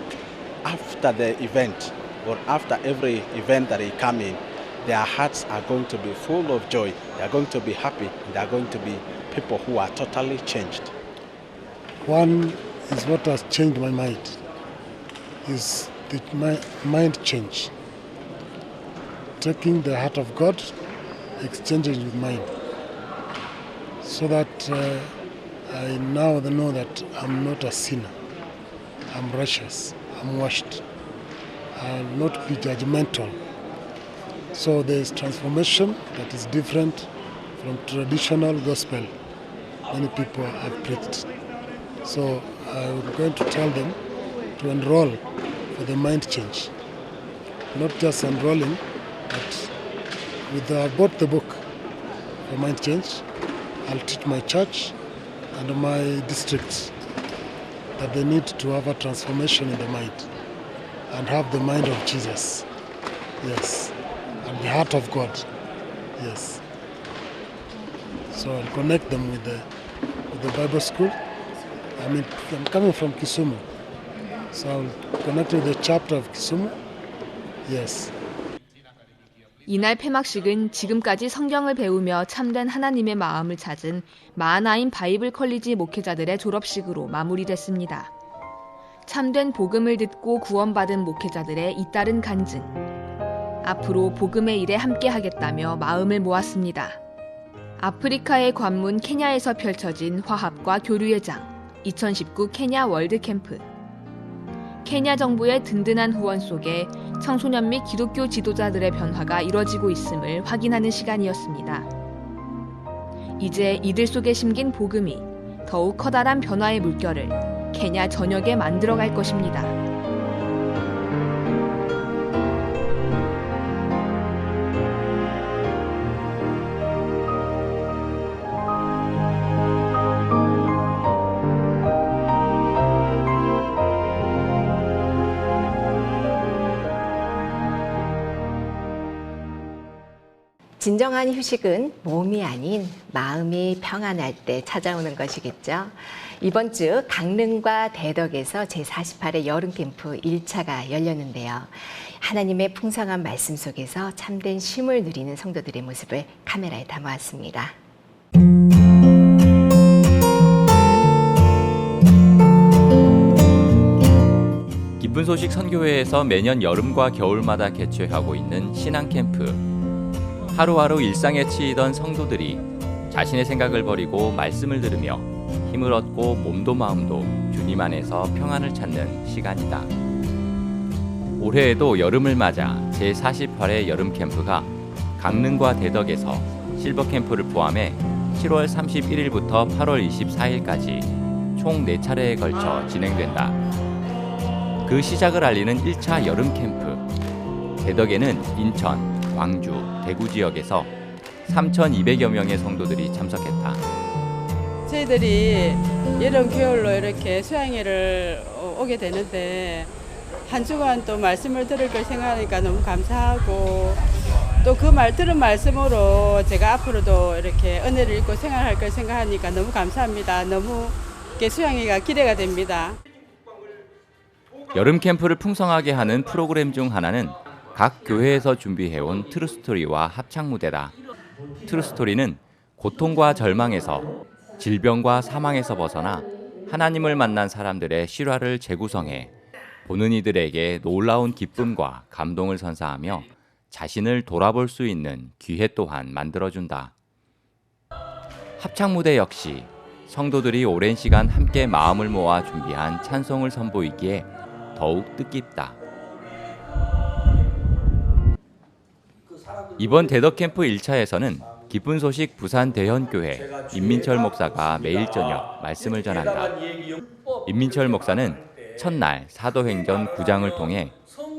after the event, or after every event that they come in, their hearts are going to be full of joy. They are going to be happy. They are going to be people who are totally changed. One is what has changed my mind, is the mind change. Taking the heart of God, exchanging with mine. So that I now know that I'm not a sinner. I'm righteous. I'm washed. I'll not be judgmental. So there is transformation that is different from traditional gospel many people have preached. So I'm going to tell them to enroll for the mind change. Not just enrolling, but with I bought the book for mind change. I'll teach my church and my districts that they need to have a transformation in the mind and have the mind of Jesus. Yes. And the heart of God. Yes. So I'll connect them with the Bible school. I'm coming from Kisumu. So I'll connect with the chapter of Kisumu. Yes. 이날 폐막식은 지금까지 성경을 배우며 참된 하나님의 마음을 찾은 마하나임 바이블 컬리지 목회자들의 졸업식으로 마무리됐습니다. 참된 복음을 듣고 구원받은 목회자들의 잇따른 간증. 앞으로 복음의 일에 함께하겠다며 마음을 모았습니다. 아프리카의 관문 케냐에서 펼쳐진 화합과 교류의 장 2019 케냐 월드캠프. 케냐 정부의 든든한 후원 속에 청소년 및 기독교 지도자들의 변화가 이뤄지고 있음을 확인하는 시간이었습니다. 이제 이들 속에 심긴 복음이 더욱 커다란 변화의 물결을 케냐 전역에 만들어갈 것입니다. 진정한 휴식은 몸이 아닌 마음이 평안할 때 찾아오는 것이겠죠. 이번 주 강릉과 대덕에서 제48회 여름 캠프 1차가 열렸는데요. 하나님의 풍성한 말씀 속에서 참된 쉼을 누리는 성도들의 모습을 카메라에 담아왔습니다. 기쁜 소식 선교회에서 매년 여름과 겨울마다 개최하고 있는 신앙 캠프. 하루하루 일상에 치이던 성도들이 자신의 생각을 버리고 말씀을 들으며 힘을 얻고 몸도 마음도 주님 안에서 평안을 찾는 시간이다. 올해에도 여름을 맞아 제48회 여름 캠프가 강릉과 대덕에서 실버 캠프를 포함해 7월 31일부터 8월 24일까지 총 4차례에 걸쳐 진행된다. 그 시작을 알리는 1차 여름 캠프. 대덕에는 인천, 광주, 대구 지역에서 3,200여 명의 성도들이 참석했다. 저희들이 여름, 겨울로 이렇게 수양회를 오게 되는데 한 주간 또 말씀을 들을 걸 생각하니까 너무 감사하고 또 그 들은 말씀으로 제가 앞으로도 이렇게 은혜를 읽고 생활할 걸 생각하니까 너무 감사합니다. 너무 수양회가 기대가 됩니다. 여름 캠프를 풍성하게 하는 프로그램 중 하나는 각 교회에서 준비해온 트루스토리와 합창무대다. 트루스토리는 고통과 절망에서, 질병과 사망에서 벗어나 하나님을 만난 사람들의 실화를 재구성해 보는 이들에게 놀라운 기쁨과 감동을 선사하며 자신을 돌아볼 수 있는 기회 또한 만들어준다. 합창무대 역시 성도들이 오랜 시간 함께 마음을 모아 준비한 찬송을 선보이기에 더욱 뜻깊다. 이번 대덕 캠프 1차에서는 기쁜 소식 부산 대현교회 임민철 목사가 매일 저녁 말씀을 전한다. 임민철 목사는 첫날 사도행전 9장을 통해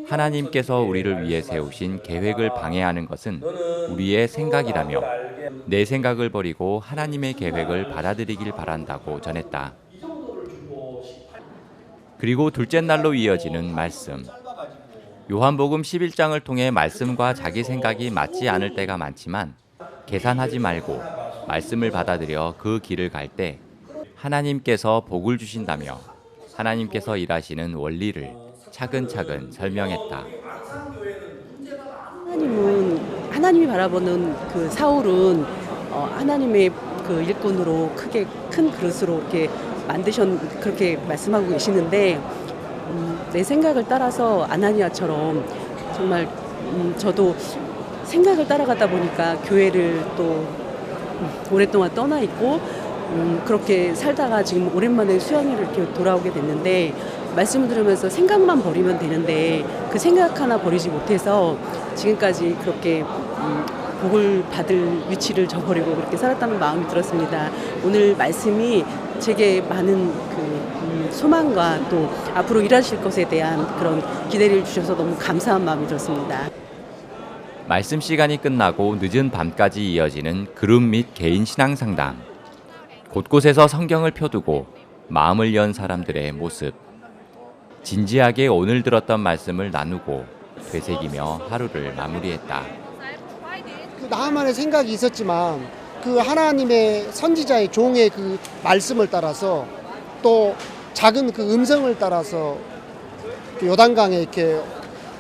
하나님께서 우리를 위해 세우신 계획을 방해하는 것은 우리의 생각이라며 내 생각을 버리고 하나님의 계획을 받아들이길 바란다고 전했다. 그리고 둘째 날로 이어지는 말씀. 요한복음 11장을 통해 말씀과 자기 생각이 맞지 않을 때가 많지만 계산하지 말고 말씀을 받아들여 그 길을 갈 때 하나님께서 복을 주신다며 하나님께서 일하시는 원리를 차근차근 설명했다. 하나님이 바라보는 그 사울은 하나님의 그 일꾼으로 크게 큰 그릇으로 이렇게 그렇게 말씀하고 계시는데 내 생각을 따라서 아나니아처럼 정말 저도 생각을 따라가다 보니까 교회를 또 오랫동안 떠나 있고 그렇게 살다가 지금 오랜만에 수양회를 이렇게 돌아오게 됐는데 말씀을 들으면서 생각만 버리면 되는데 그 생각 하나 버리지 못해서 지금까지 그렇게 복을 받을 위치를 저버리고 그렇게 살았다는 마음이 들었습니다. 오늘 말씀이 제게 많은 소망과 또 앞으로 일하실 것에 대한 그런 기대를 주셔서 너무 감사한 마음이 들었습니다. 말씀 시간이 끝나고 늦은 밤까지 이어지는 그룹 및 개인 신앙 상담. 곳곳에서 성경을 펴두고 마음을 연 사람들의 모습. 진지하게 오늘 들었던 말씀을 나누고 되새기며 하루를 마무리했다. 나만의 생각이 있었지만 그 하나님의 선지자의 종의 그 말씀을 따라서 또 작은 그 음성을 따라서 요단강에 이렇게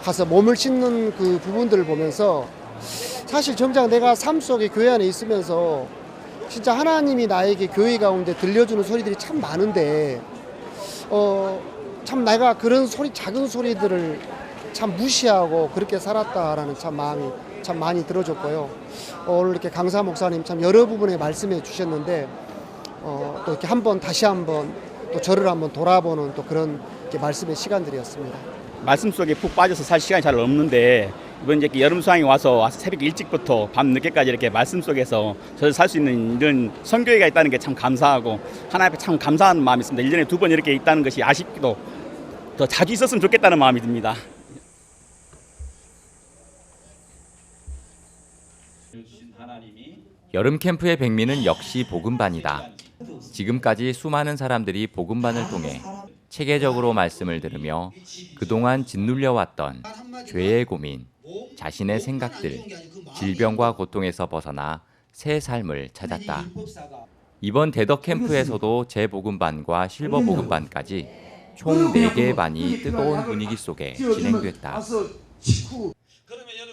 가서 몸을 씻는 그 부분들을 보면서 사실 정작 내가 삶 속에 교회 안에 있으면서 진짜 하나님이 나에게 교회 가운데 들려주는 소리들이 참 많은데 참 내가 그런 작은 소리들을 참 무시하고 그렇게 살았다라는 참 마음이 참 많이 들어줬고요. 오늘 이렇게 강사 목사님 참 여러 부분에 말씀해 주셨는데 또 이렇게 다시 한번 또 저를 한번 돌아보는 또 그런 말씀의 시간들이었습니다. 말씀 속에 푹 빠져서 살 시간이 잘 없는데 이번 이제 여름 수양이 와서 새벽 일찍부터 밤 늦게까지 이렇게 말씀 속에서 저를 살 수 있는 이런 선교회가 있다는 게 참 감사하고 하나님 앞에 참 감사한 마음이 있습니다. 1년에 2번 이렇게 있다는 것이 아쉽기도 더 자주 있었으면 좋겠다는 마음이 듭니다. 여름 캠프의 백미는 역시 복음반이다. 지금까지 수많은 사람들이 복음반을 통해 체계적으로 말씀을 들으며 그동안 짓눌려왔던 죄의 고민, 자신의 생각들, 질병과 고통에서 벗어나 새 삶을 찾았다. 이번 대덕 캠프에서도 재복음반과 실버복음반까지 총 4개의 반이 뜨거운 분위기 속에 진행됐다.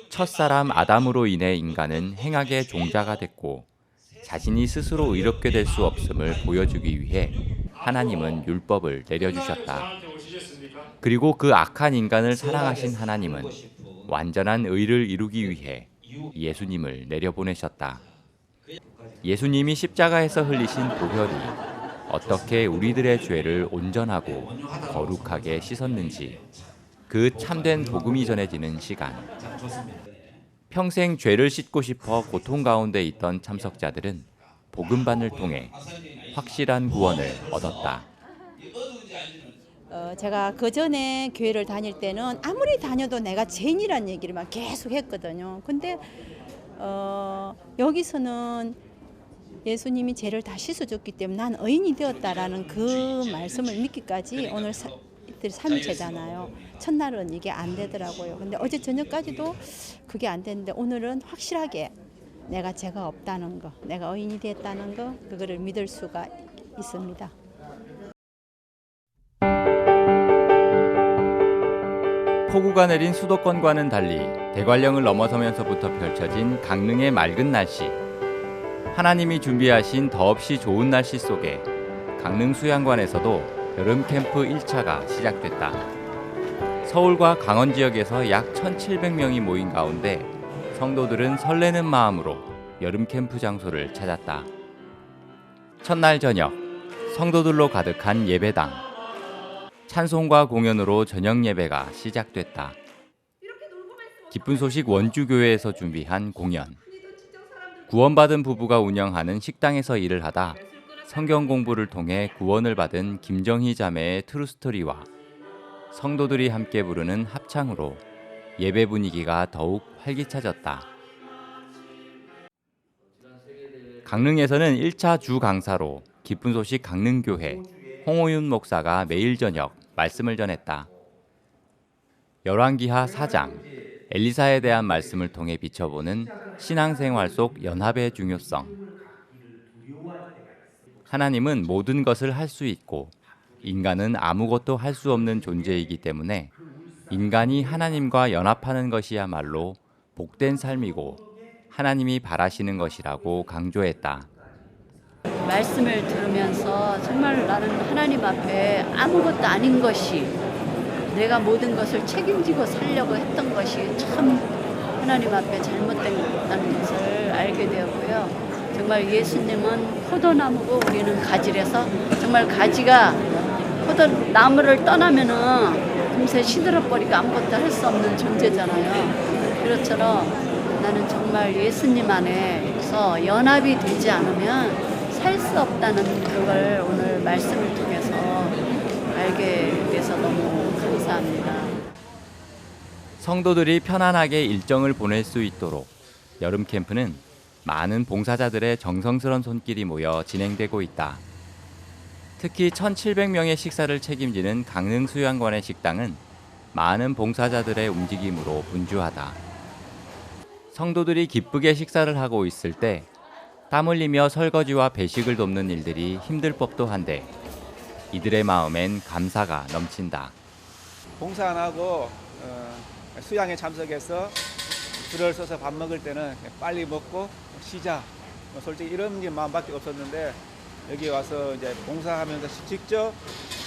첫사람 아담으로 인해 인간은 행악의 종자가 됐고 자신이 스스로 의롭게 될 수 없음을 보여주기 위해 하나님은 율법을 내려주셨다. 그리고 그 악한 인간을 사랑하신 하나님은 완전한 의를 이루기 위해 예수님을 내려보내셨다. 예수님이 십자가에서 흘리신 보혈이 어떻게 우리들의 죄를 온전하고 거룩하게 씻었는지 그 참된 복음이 전해지는 시간. 평생 죄를 씻고 싶어 고통 가운데 있던 참석자들은 복음반을 통해 확실한 구원을 얻었다. 제가 그 전에 교회를 다닐 때는 아무리 다녀도 내가 죄인이란 얘기를만 계속 했거든요. 근데 여기서는 예수님이 죄를 다 씻어줬기 때문에 난 의인이 되었다라는 그 말씀을 믿기까지 오늘 이틀 3일째잖아요. 첫날은 이게 안 되더라고요. 근데 어제 저녁까지도 그게 안 됐는데 오늘은 확실하게 내가 죄가 없다는 거, 내가 의인이 됐다는 거, 그거를 믿을 수가 있습니다. 폭우가 내린 수도권과는 달리 대관령을 넘어서면서부터 펼쳐진 강릉의 맑은 날씨. 하나님이 준비하신 더없이 좋은 날씨 속에 강릉 수양관에서도 여름 캠프 1차가 시작됐다. 서울과 강원 지역에서 약 1,700명이 모인 가운데 성도들은 설레는 마음으로 여름 캠프 장소를 찾았다. 첫날 저녁, 성도들로 가득한 예배당. 찬송과 공연으로 저녁 예배가 시작됐다. 기쁜 소식 원주교회에서 준비한 공연. 구원받은 부부가 운영하는 식당에서 일을 하다 성경 공부를 통해 구원을 받은 김정희 자매의 트루스토리와 성도들이 함께 부르는 합창으로 예배 분위기가 더욱 활기차졌다. 강릉에서는 1차 주 강사로 기쁜 소식 강릉교회 홍호윤 목사가 매일 저녁 말씀을 전했다. 열왕기하 4장 엘리사에 대한 말씀을 통해 비춰보는 신앙생활 속 연합의 중요성. 하나님은 모든 것을 할 수 있고 인간은 아무것도 할 수 없는 존재이기 때문에 인간이 하나님과 연합하는 것이야말로 복된 삶이고 하나님이 바라시는 것이라고 강조했다. 말씀을 들으면서 정말 나는 하나님 앞에 아무것도 아닌 것이 내가 모든 것을 책임지고 살려고 했던 것이 참 하나님 앞에 잘못된 것을 알게 되었고요. 정말 예수님은 포도나무고 우리는 가지라서 정말 가지가 포도나무를 떠나면은 금세 시들어버리고 아무것도 할 수 없는 존재잖아요. 그렇처럼 나는 정말 예수님 안에서 연합이 되지 않으면 살 수 없다는 그걸 오늘 말씀을 통해서 알게 돼서 너무 감사합니다. 성도들이 편안하게 일정을 보낼 수 있도록 여름 캠프는 많은 봉사자들의 정성스런 손길이 모여 진행되고 있다. 특히 1,700명의 식사를 책임지는 강릉 수양관의 식당은 많은 봉사자들의 움직임으로 분주하다. 성도들이 기쁘게 식사를 하고 있을 때 땀 흘리며 설거지와 배식을 돕는 일들이 힘들 법도 한데 이들의 마음엔 감사가 넘친다. 봉사 안 하고 수양에 참석해서 줄을 서서 밥 먹을 때는 빨리 먹고 쉬자. 솔직히 이런 게 마음밖에 없었는데 여기 와서 이제 봉사하면서 직접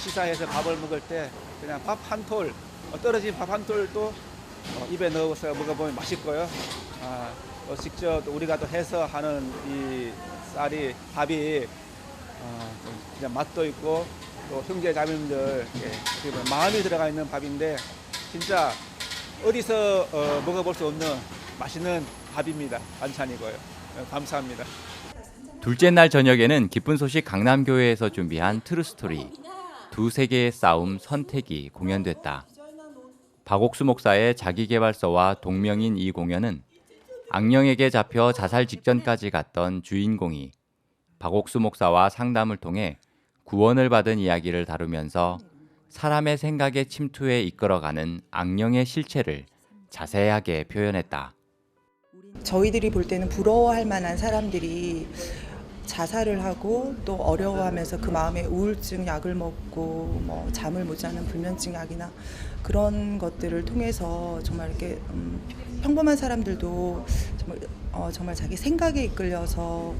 시사해서 밥을 먹을 때 그냥 밥 한 톨, 떨어진 밥 한 톨도 입에 넣어서 먹어보면 맛있고요. 직접 우리가 또 해서 하는 이 쌀이 밥이 그냥 맛도 있고 또 형제 자매들 마음이 들어가 있는 밥인데 진짜 어디서 먹어볼 수 없는 맛있는 밥입니다. 반찬이고요. 감사합니다. 둘째 날 저녁에는 기쁜 소식 강남교회에서 준비한 트루스토리 두 세계의 싸움 선택이 공연됐다. 박옥수 목사의 자기계발서와 동명인 이 공연은 악령에게 잡혀 자살 직전까지 갔던 주인공이 박옥수 목사와 상담을 통해 구원을 받은 이야기를 다루면서 사람의 생각의 침투에 이끌어가는 악령의 실체를 자세하게 표현했다. 저희들이 볼 때는 부러워할 만한 사람들이 자살을 하고 또 어려워하면서 그 마음에 우울증 약을 먹고 뭐 잠을 못 자는 불면증 약이나 그런 것들을 통해서 정말 이렇게 평범한 사람들도 정말 자기 생각에 이끌려서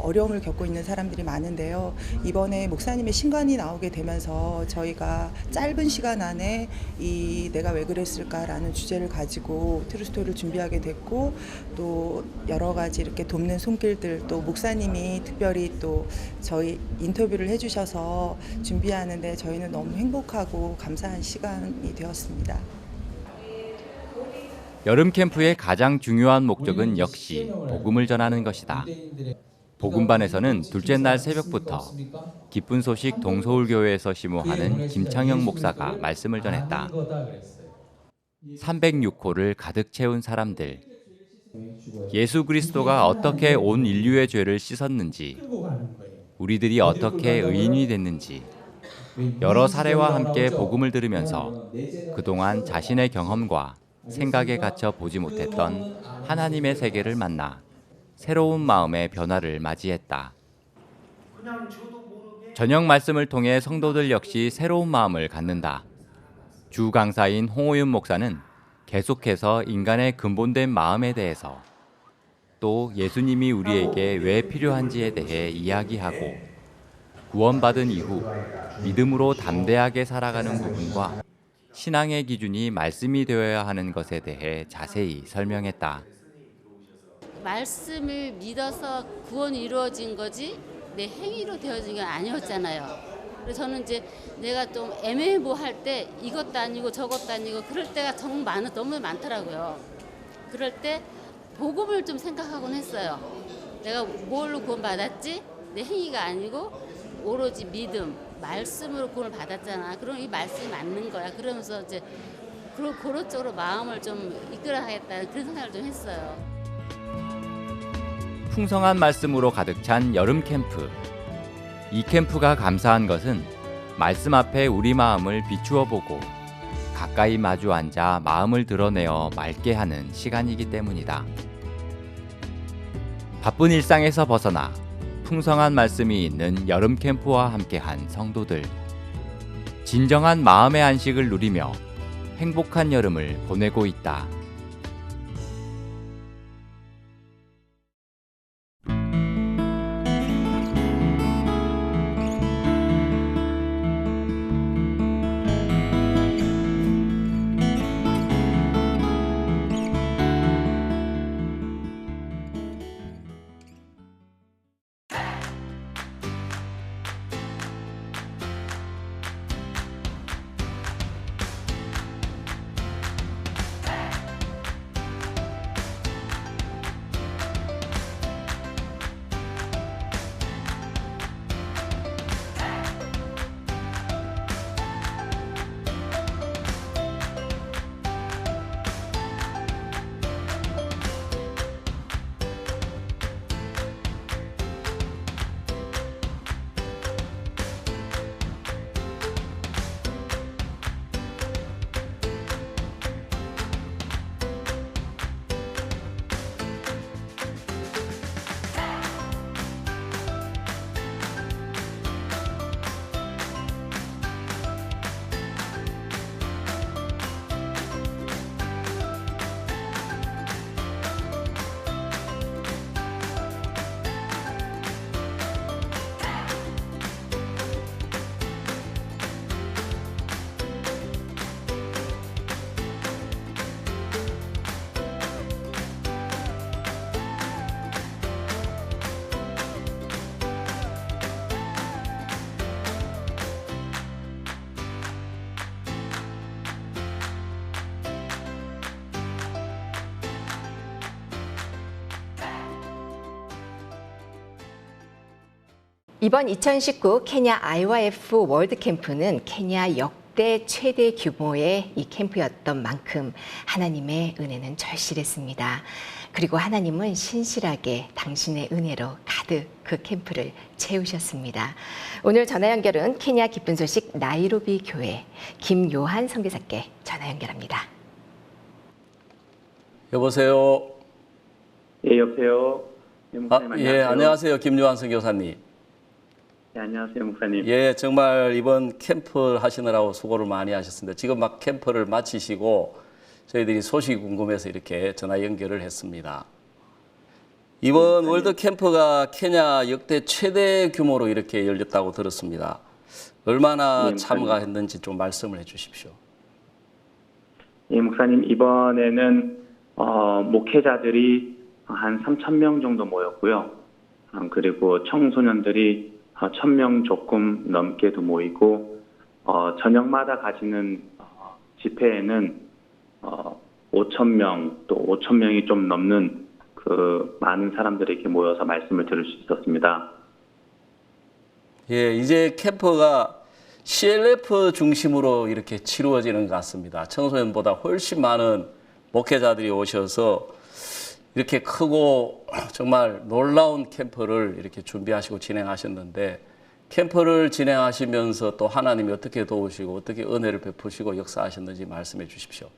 어려움을 겪고 있는 사람들이 많은데요. 이번에 목사님의 신간이 나오게 되면서 저희가 짧은 시간 안에 이 내가 왜 그랬을까라는 주제를 가지고 트루스토리를 준비하게 됐고 또 여러 가지 이렇게 돕는 손길들 또 목사님이 특별히 또 저희 인터뷰를 해주셔서 준비하는데 저희는 너무 행복하고 감사한 시간이 되었습니다. 여름 캠프의 가장 중요한 목적은 역시 복음을 전하는 것이다. 복음반에서는 둘째 날 새벽부터 기쁜 소식 동서울교회에서 시무하는 김창영 목사가 말씀을 전했다. 306호를 가득 채운 사람들. 예수 그리스도가 어떻게 온 인류의 죄를 씻었는지, 우리들이 어떻게 의인이 됐는지, 여러 사례와 함께 복음을 들으면서 그동안 자신의 경험과 생각에 갇혀 보지 못했던 하나님의 세계를 만나 새로운 마음의 변화를 맞이했다. 저녁 말씀을 통해 성도들 역시 새로운 마음을 갖는다. 주 강사인 홍호윤 목사는 계속해서 인간의 근본된 마음에 대해서 또 예수님이 우리에게 왜 필요한지에 대해 이야기하고 구원받은 이후 믿음으로 담대하게 살아가는 부분과 신앙의 기준이 말씀이 되어야 하는 것에 대해 자세히 설명했다. 말씀을 믿어서 구원이 이루어진 거지 내 행위로 되어진 게 아니었잖아요. 그래서 저는 이제 내가 좀 애매모호할 때 이것도 아니고 저것도 아니고 그럴 때가 정말 너무 많더라고요. 그럴 때 복음을 좀 생각하곤 했어요. 내가 뭘로 구원받았지? 내 행위가 아니고 오로지 믿음, 말씀으로 구원을 받았잖아. 그럼 이 말씀이 맞는 거야. 그러면서 이제 그런 쪽으로 마음을 좀 이끌어야겠다는 그런 생각을 좀 했어요. 풍성한 말씀으로 가득 찬 여름 캠프. 이 캠프가 감사한 것은 말씀 앞에 우리 마음을 비추어 보고 가까이 마주 앉아 마음을 드러내어 맑게 하는 시간이기 때문이다. 바쁜 일상에서 벗어나 풍성한 말씀이 있는 여름 캠프와 함께한 성도들. 진정한 마음의 안식을 누리며 행복한 여름을 보내고 있다. 이번 2019 케냐 IYF 월드캠프는 케냐 역대 최대 규모의 이 캠프였던 만큼 하나님의 은혜는 절실했습니다. 그리고 하나님은 신실하게 당신의 은혜로 가득 그 캠프를 채우셨습니다. 오늘 전화 연결은 케냐 기쁜 소식 나이로비 교회 김요한 선교사께 전화 연결합니다. 여보세요. 예, 여보세요. 네, 목사님, 예, 안녕하세요. 김요한 선교사님. 네, 안녕하세요, 목사님. 예, 정말 이번 캠프 하시느라고 수고를 많이 하셨습니다. 지금 막 캠프를 마치시고 저희들이 소식이 궁금해서 이렇게 전화 연결을 했습니다. 이번 월드 캠프가 케냐 역대 최대 규모로 이렇게 열렸다고 들었습니다. 얼마나 참가했는지 좀 말씀을 해 주십시오. 예, 목사님, 이번에는 목회자들이 한 3,000명 정도 모였고요. 그리고 청소년들이 1,000명 조금 넘게도 모이고, 저녁마다 가지는 집회에는 5,000명, 또 5,000명이 좀 넘는 그 많은 사람들이 이렇게 모여서 말씀을 들을 수 있었습니다. 예, 이제 캠프가 CLF 중심으로 이렇게 치루어지는 것 같습니다. 청소년보다 훨씬 많은 목회자들이 오셔서 이렇게 크고 정말 놀라운 캠프를 이렇게 준비하시고 진행하셨는데, 캠프를 진행하시면서 또 하나님이 어떻게 도우시고 어떻게 은혜를 베푸시고 역사하셨는지 말씀해 주십시오.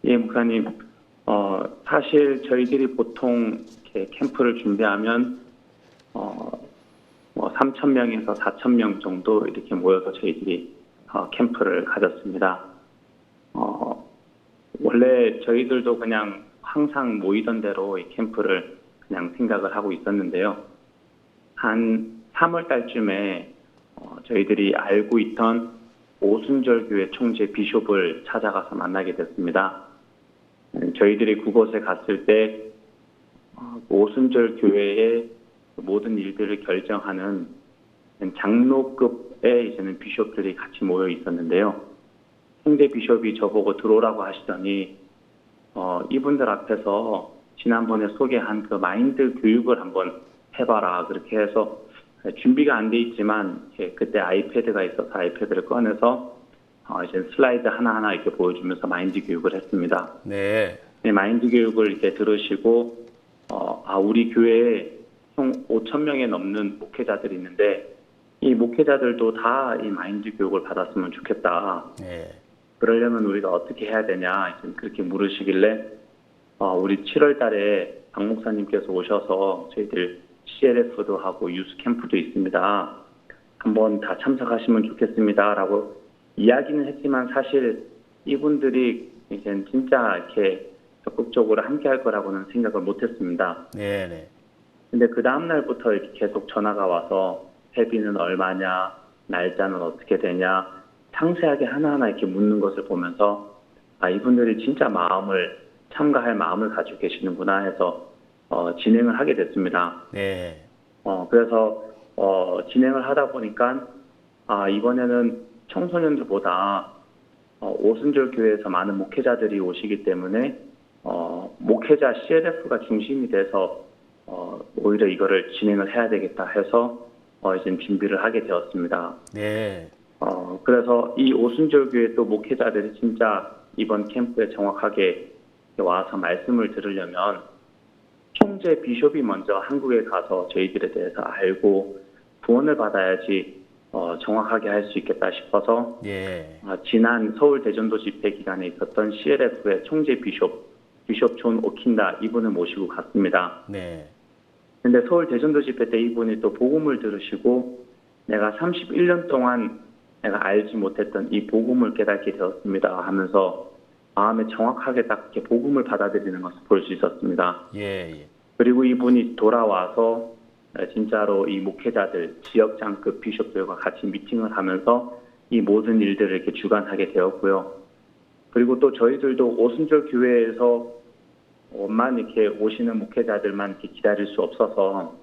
예, 목사님. 사실 저희들이 보통 이렇게 캠프를 준비하면 3,000명에서 4,000명 정도 이렇게 모여서 저희들이 캠프를 가졌습니다. 원래 저희들도 그냥 항상 모이던 대로 이 캠프를 그냥 생각을 하고 있었는데요. 한 3월 달쯤에 저희들이 알고 있던 오순절 교회 총재 비숍을 찾아가서 만나게 됐습니다. 저희들이 그곳에 갔을 때 오순절 교회의 모든 일들을 결정하는 장로급의 이제는 비숍들이 같이 모여 있었는데요. 총재 비숍이 저보고 들어오라고 하시더니 이분들 앞에서 지난번에 소개한 그 마인드 교육을 한번 해봐라. 그렇게 해서 준비가 안 돼 있지만 그때 아이패드가 있어서 아이패드를 꺼내서 이제 슬라이드 하나하나 이렇게 보여주면서 마인드 교육을 했습니다. 네. 네, 마인드 교육을 이렇게 들으시고 우리 교회에 총 5,000명에 넘는 목회자들이 있는데 이 목회자들도 다 이 마인드 교육을 받았으면 좋겠다. 네. 그러려면 우리가 어떻게 해야 되냐 이제 그렇게 물으시길래 우리 7월 달에 박 목사님께서 오셔서 저희들 CLF도 하고 유스 캠프도 있습니다. 한번 다 참석하시면 좋겠습니다라고 이야기는 했지만 사실 이분들이 이제 진짜 이렇게 적극적으로 함께 할 거라고는 생각을 못했습니다. 네. 근데 그 다음 날부터 이렇게 계속 전화가 와서 회비는 얼마냐, 날짜는 어떻게 되냐, 상세하게 하나하나 이렇게 묻는 것을 보면서 이분들이 진짜 참가할 마음을 가지고 계시는구나 해서 진행을 하게 됐습니다. 네. 그래서 진행을 하다 보니까 이번에는 청소년들보다 오순절 교회에서 많은 목회자들이 오시기 때문에 목회자 CLF가 중심이 돼서 오히려 이거를 진행을 해야 되겠다 해서 이제 준비를 하게 되었습니다. 네. 그래서 이 오순절 교회 또 목회자들이 진짜 이번 캠프에 정확하게 와서 말씀을 들으려면 총재 비숍이 먼저 한국에 가서 저희들에 대해서 알고 구원을 받아야지 정확하게 할 수 있겠다 싶어서 지난 서울 대전도 집회 기간에 있었던 CLF의 총재 비숍 존 오킨다 이분을 모시고 갔습니다. 네. 근데 서울 대전도 집회 때 이분이 또 복음을 들으시고 내가 31년 동안 내가 알지 못했던 이 복음을 깨닫게 되었습니다 하면서 마음에 정확하게 딱 이렇게 복음을 받아들이는 것을 볼 수 있었습니다. 예. 그리고 이분이 돌아와서 진짜로 이 목회자들, 지역장급 비숍들과 같이 미팅을 하면서 이 모든 일들을 이렇게 주관하게 되었고요. 그리고 또 저희들도 오순절 교회에서만 이렇게 오시는 목회자들만 이렇게 기다릴 수 없어서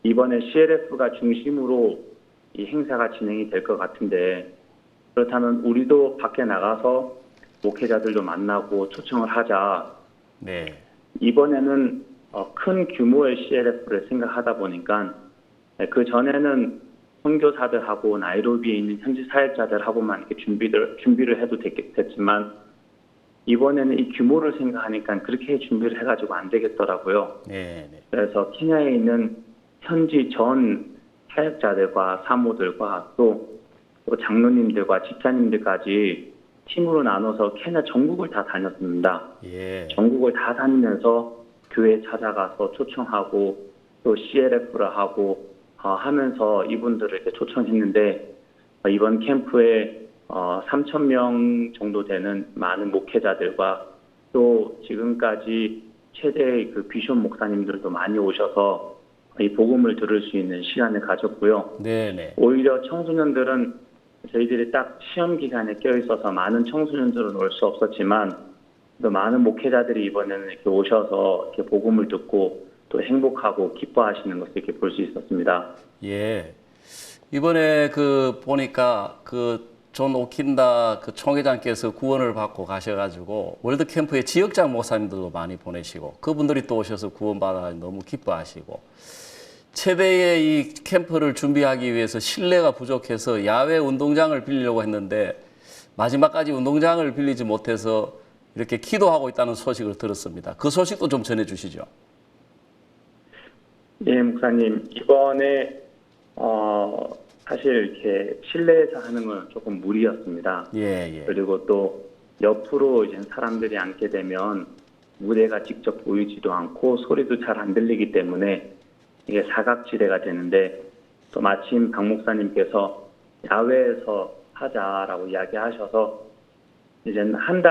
이번에 CLF가 중심으로 이 행사가 진행이 될 것 같은데 그렇다면 우리도 밖에 나가서 목회자들도 만나고 초청을 하자. 네. 이번에는 큰 규모의 CLF를 생각하다 보니까 그 전에는 선교사들하고 나이로비에 있는 현지 사역자들하고만 이렇게 준비를 해도 됐지만 이번에는 이 규모를 생각하니까 그렇게 준비를 해가지고 안 되겠더라고요. 네. 그래서 케냐에 있는 현지 전 사역자들과 사모들과 또 장로님들과 집사님들까지 팀으로 나눠서 케냐 전국을 다 다녔습니다. 예. 전국을 다 다니면서 교회 찾아가서 초청하고 또 CLF를 하고 하면서 이분들을 이렇게 초청했는데 이번 캠프에 3,000명 정도 되는 많은 목회자들과 또 지금까지 최대의 그 비숍 목사님들도 많이 오셔서 이 복음을 들을 수 있는 시간을 가졌고요. 네네. 오히려 청소년들은 저희들이 딱 시험 기간에 껴있어서 많은 청소년들은 올 수 없었지만 또 많은 목회자들이 이번에는 이렇게 오셔서 이렇게 복음을 듣고 또 행복하고 기뻐하시는 것을 이렇게 볼 수 있었습니다. 예. 이번에 그 보니까 그 존 오킨다 그 총회장께서 구원을 받고 가셔가지고 월드 캠프에 지역장 목사님들도 많이 보내시고 그분들이 또 오셔서 구원받아 너무 기뻐하시고 최대의 이 캠프를 준비하기 위해서 실내가 부족해서 야외 운동장을 빌리려고 했는데 마지막까지 운동장을 빌리지 못해서 이렇게 기도하고 있다는 소식을 들었습니다. 그 소식도 좀 전해주시죠. 예, 목사님 이번에 사실 이렇게 실내에서 하는 건 조금 무리였습니다. 예. 그리고 또 옆으로 이제 사람들이 앉게 되면 무대가 직접 보이지도 않고 소리도 잘 안 들리기 때문에 이게 사각지대가 되는데 또 마침 박 목사님께서 야외에서 하자라고 이야기하셔서 이제는 한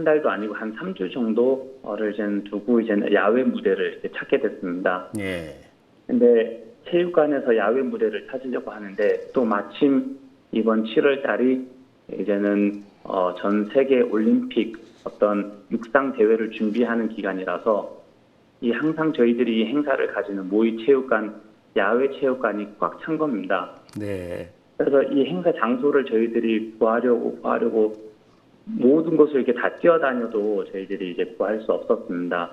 달도 아니고 한 3주 정도를 이제 두고 이제 야외 무대를 이렇게 찾게 됐습니다. 예. 근데 체육관에서 야외 무대를 찾으려고 하는데 또 마침 이번 7월 달이 이제는 전 세계 올림픽 어떤 육상 대회를 준비하는 기간이라서 이 항상 저희들이 이 행사를 가지는 모의 체육관, 야외 체육관이 꽉 찬 겁니다. 네. 그래서 이 행사 장소를 저희들이 구하려고 모든 곳을 이렇게 다 뛰어다녀도 저희들이 이제 구할 수 없었습니다.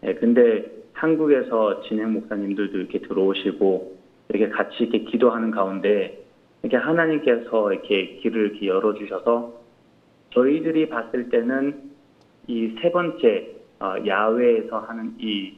예, 근데 한국에서 진행 목사님들도 이렇게 들어오시고 이렇게 같이 이렇게 기도하는 가운데 이렇게 하나님께서 이렇게 길을 이렇게 열어주셔서 저희들이 봤을 때는 이 세 번째 야외에서 하는 이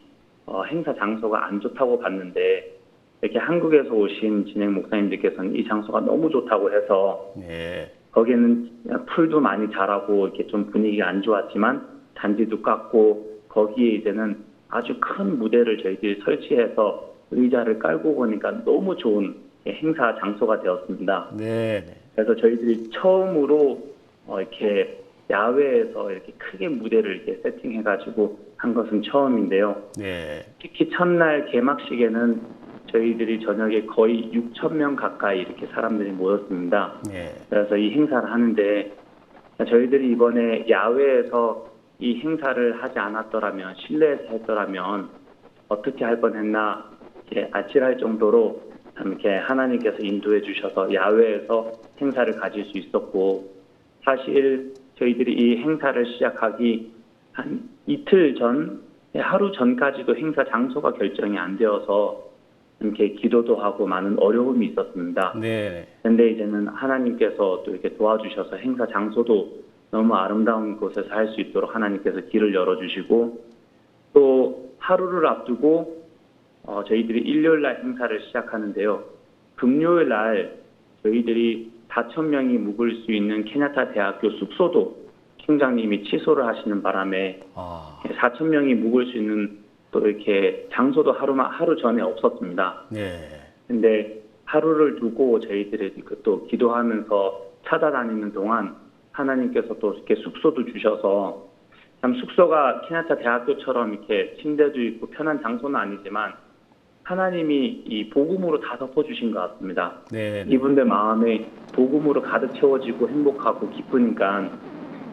행사 장소가 안 좋다고 봤는데 이렇게 한국에서 오신 진행 목사님들께서는 이 장소가 너무 좋다고 해서 네. 거기는 풀도 많이 자라고 이렇게 좀 분위기가 안 좋았지만 잔디도 깎고 거기에 이제는 아주 큰 무대를 저희들이 설치해서 의자를 깔고 보니까 너무 좋은 행사 장소가 되었습니다. 네. 그래서 저희들이 처음으로 이렇게 야외에서 이렇게 크게 무대를 이렇게 세팅해가지고 한 것은 처음인데요. 네. 특히 첫날 개막식에는 저희들이 저녁에 거의 6,000명 가까이 이렇게 사람들이 모였습니다. 네. 그래서 이 행사를 하는데 저희들이 이번에 야외에서 이 행사를 하지 않았더라면 실내에서 했더라면 어떻게 할 뻔했나 이렇게 아찔할 정도로 이렇게 하나님께서 인도해 주셔서 야외에서 행사를 가질 수 있었고 사실 저희들이 이 행사를 시작하기 한 이틀 전, 하루 전까지도 행사 장소가 결정이 안 되어서 이렇게 기도도 하고 많은 어려움이 있었습니다. 네. 근데 이제는 하나님께서 또 이렇게 도와주셔서 행사 장소도 너무 아름다운 곳에서 할 수 있도록 하나님께서 길을 열어주시고 또 하루를 앞두고 저희들이 일요일 날 행사를 시작하는데요. 금요일 날 저희들이 4,000명이 묵을 수 있는 케냐타 대학교 숙소도 총장님이 취소를 하시는 바람에 4,000명이 묵을 수 있는 또 이렇게 장소도 하루 전에 없었습니다. 네. 근데 하루를 두고 저희들이 또 기도하면서 찾아다니는 동안 하나님께서 또 이렇게 숙소도 주셔서 참 숙소가 케냐타 대학교처럼 이렇게 침대도 있고 편한 장소는 아니지만 하나님이 이 복음으로 다 덮어주신 것 같습니다. 네. 이분들 마음에 복음으로 가득 채워지고 행복하고 기쁘니까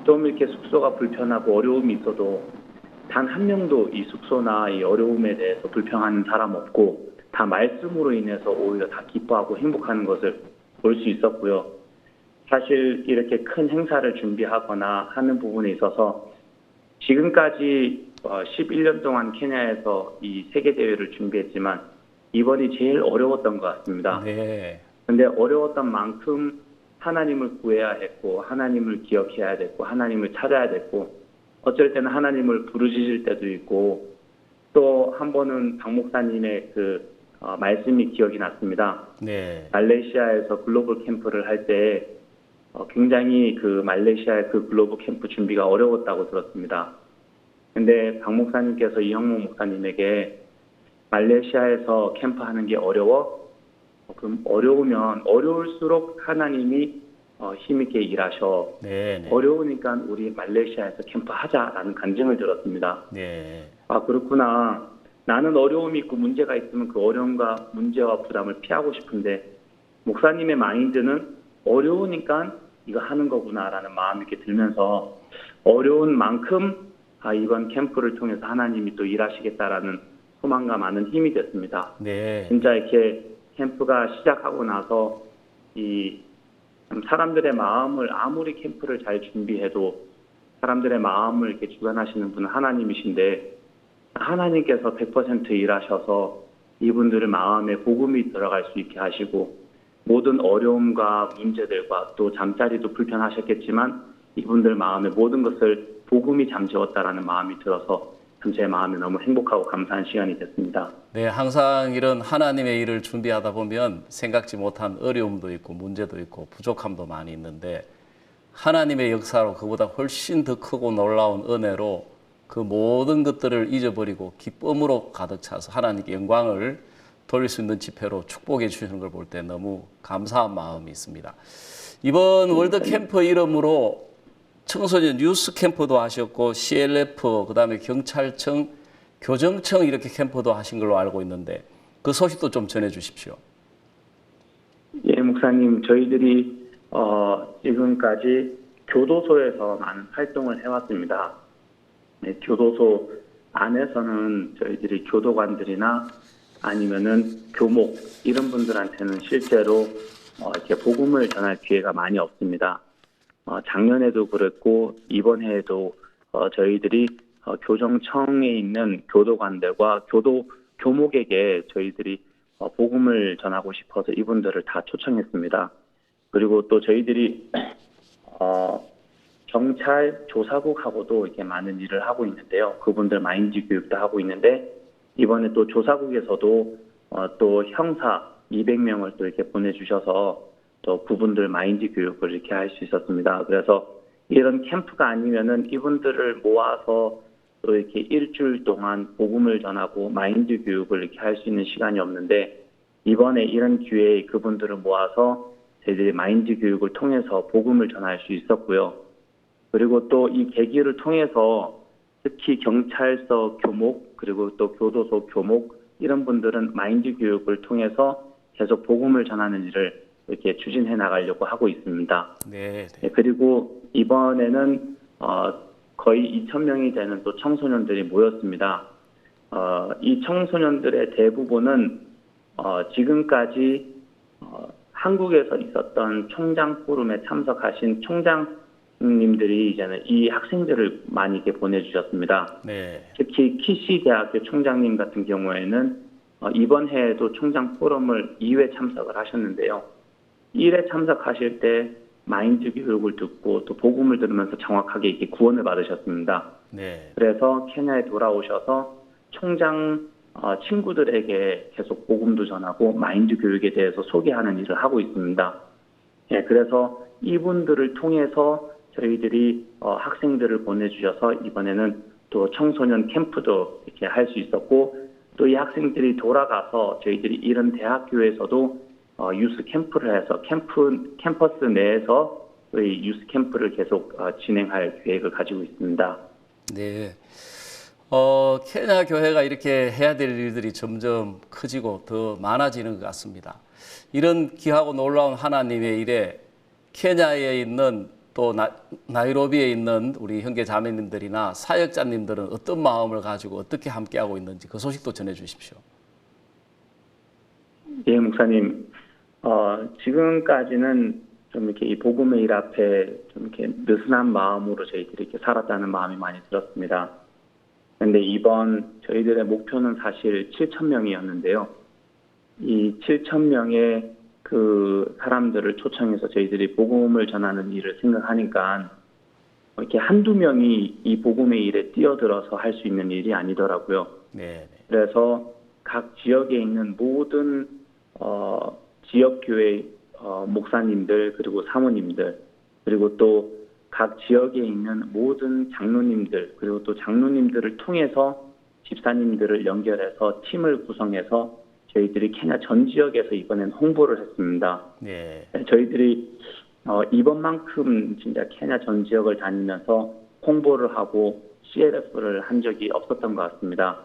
좀 이렇게 숙소가 불편하고 어려움이 있어도 단 한 명도 이 숙소나 이 어려움에 대해서 불평하는 사람 없고 다 말씀으로 인해서 오히려 다 기뻐하고 행복하는 것을 볼 수 있었고요. 사실 이렇게 큰 행사를 준비하거나 하는 부분에 있어서 지금까지 11년 동안 케냐에서 이 세계대회를 준비했지만 이번이 제일 어려웠던 것 같습니다. 네. 근데 어려웠던 만큼 하나님을 구해야 했고 하나님을 기억해야 됐고 하나님을 찾아야 됐고 어쩔 때는 하나님을 부르짖을 때도 있고 또 한 번은 박 목사님의 그 말씀이 기억이 났습니다. 네. 말레이시아에서 글로벌 캠프를 할 때 굉장히 그 말레이시아의 그 글로벌 캠프 준비가 어려웠다고 들었습니다. 근데 박 목사님께서 이형목 목사님에게 말레이시아에서 캠프하는 게 어려워? 그럼 어려우면 어려울수록 하나님이 힘있게 일하셔. 네. 어려우니까 우리 말레이시아에서 캠프하자라는 간증을 들었습니다. 네. 아, 그렇구나. 나는 어려움이 있고 문제가 있으면 그 어려움과 문제와 부담을 피하고 싶은데 목사님의 마인드는 어려우니까 이거 하는 거구나라는 마음이 이렇게 들면서 어려운 만큼 이번 캠프를 통해서 하나님이 또 일하시겠다라는 소망과 많은 힘이 됐습니다. 네. 진짜 이렇게 캠프가 시작하고 나서 이 사람들의 마음을 아무리 캠프를 잘 준비해도 사람들의 마음을 이렇게 주관하시는 분은 하나님이신데 하나님께서 100% 일하셔서 이분들의 마음에 복음이 들어갈 수 있게 하시고 모든 어려움과 문제들과 또 잠자리도 불편하셨겠지만 이분들 마음에 모든 것을 복음이 잠재웠다라는 마음이 들어서 제 마음이 너무 행복하고 감사한 시간이 됐습니다. 네, 항상 이런 하나님의 일을 준비하다 보면 생각지 못한 어려움도 있고 문제도 있고 부족함도 많이 있는데 하나님의 역사로 그보다 훨씬 더 크고 놀라운 은혜로 그 모든 것들을 잊어버리고 기쁨으로 가득 차서 하나님께 영광을 돌릴 수 있는 집회로 축복해 주시는 걸 볼 때 너무 감사한 마음이 있습니다. 이번 월드 캠프 이름으로 청소년 뉴스 캠프도 하셨고 CLF 그다음에 경찰청, 교정청 이렇게 캠프도 하신 걸로 알고 있는데 그 소식도 좀 전해 주십시오. 예, 목사님, 저희들이 지금까지 교도소에서 많은 활동을 해왔습니다. 네, 교도소 안에서는 저희들이 교도관들이나 아니면은 교목 이런 분들한테는 실제로 이렇게 복음을 전할 기회가 많이 없습니다. 작년에도 그랬고 이번 해에도 저희들이 교정청에 있는 교도관들과 교목에게 저희들이 복음을 전하고 싶어서 이분들을 다 초청했습니다. 그리고 또 저희들이 경찰 조사국하고도 이렇게 많은 일을 하고 있는데요. 그분들 마인드 교육도 하고 있는데 이번에 또 조사국에서도 또 형사 200명을 또 이렇게 보내주셔서 또 그분들 마인드 교육을 이렇게 할 수 있었습니다. 그래서 이런 캠프가 아니면은 이분들을 모아서 또 이렇게 일주일 동안 복음을 전하고 마인드 교육을 이렇게 할 수 있는 시간이 없는데 이번에 이런 기회에 그분들을 모아서 저희들이 마인드 교육을 통해서 복음을 전할 수 있었고요. 그리고 또 이 계기를 통해서 특히 경찰서 교목 그리고 또 교도소 교목 이런 분들은 마인드 교육을 통해서 계속 복음을 전하는 일을 이렇게 추진해 나가려고 하고 있습니다. 네. 네, 그리고 이번에는 거의 2,000명이 되는 또 청소년들이 모였습니다. 이 청소년들의 대부분은 지금까지 한국에서 있었던 총장 포럼에 참석하신 총장님들이 이제는 이 학생들을 많이 이렇게 보내주셨습니다. 네. 특히 키시 대학교 총장님 같은 경우에는 이번 해에도 총장 포럼을 2회 참석을 하셨는데요. 1회 참석하실 때 마인드 교육을 듣고 또 복음을 들으면서 정확하게 이렇게 구원을 받으셨습니다. 네. 그래서 케냐에 돌아오셔서 총장 친구들에게 계속 복음도 전하고 마인드 교육에 대해서 소개하는 일을 하고 있습니다. 예, 그래서 이분들을 통해서 저희들이 학생들을 보내주셔서 이번에는 또 청소년 캠프도 이렇게 할 수 있었고 또 이 학생들이 돌아가서 저희들이 이런 대학교에서도 유스 캠프를 해서 캠퍼스 내에서 이 유스 캠프를 계속 진행할 계획을 가지고 있습니다. 네. 케냐 교회가 이렇게 해야 될 일들이 점점 커지고 더 많아지는 것 같습니다. 이런 귀하고 놀라운 하나님의 일에 케냐에 있는 또 나이로비에 있는 우리 형제 자매님들이나 사역자님들은 어떤 마음을 가지고 어떻게 함께하고 있는지 그 소식도 전해 주십시오. 예, 목사님. 지금까지는 좀 이렇게 이 복음의 일 앞에 좀 이렇게 느슨한 마음으로 저희들이 이렇게 살았다는 마음이 많이 들었습니다. 그런데 이번 저희들의 목표는 사실 7,000명이었는데요. 이 7,000명의 그 사람들을 초청해서 저희들이 복음을 전하는 일을 생각하니까 이렇게 한두 명이 이 복음의 일에 뛰어들어서 할 수 있는 일이 아니더라고요. 네. 그래서 각 지역에 있는 모든 지역교회 목사님들 그리고 사모님들 그리고 또 각 지역에 있는 모든 장로님들, 그리고 또 장로님들을 통해서 집사님들을 연결해서 팀을 구성해서 저희들이 케냐 전 지역에서 이번엔 홍보를 했습니다. 네. 저희들이 이번만큼 진짜 케냐 전 지역을 다니면서 홍보를 하고 CLF를 한 적이 없었던 것 같습니다.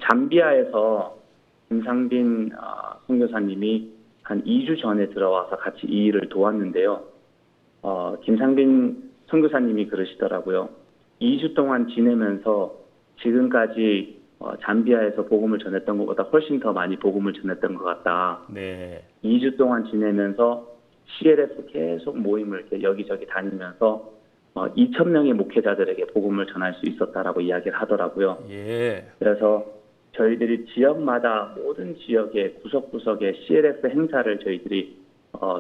잠비아에서 김상빈 선교사님이 한 2주 전에 들어와서 같이 이 일을 도왔는데요. 김상빈 선교사님이 그러시더라고요. 2주 동안 지내면서 지금까지 잠비아에서 복음을 전했던 것보다 훨씬 더 많이 복음을 전했던 것 같다. 네. 2주 동안 지내면서 CLF 계속 모임을 이렇게 여기저기 다니면서 2,000명의 목회자들에게 복음을 전할 수 있었다라고 이야기를 하더라고요. 예. 그래서 저희들이 지역마다 모든 지역의 구석구석에 CLF 행사를 저희들이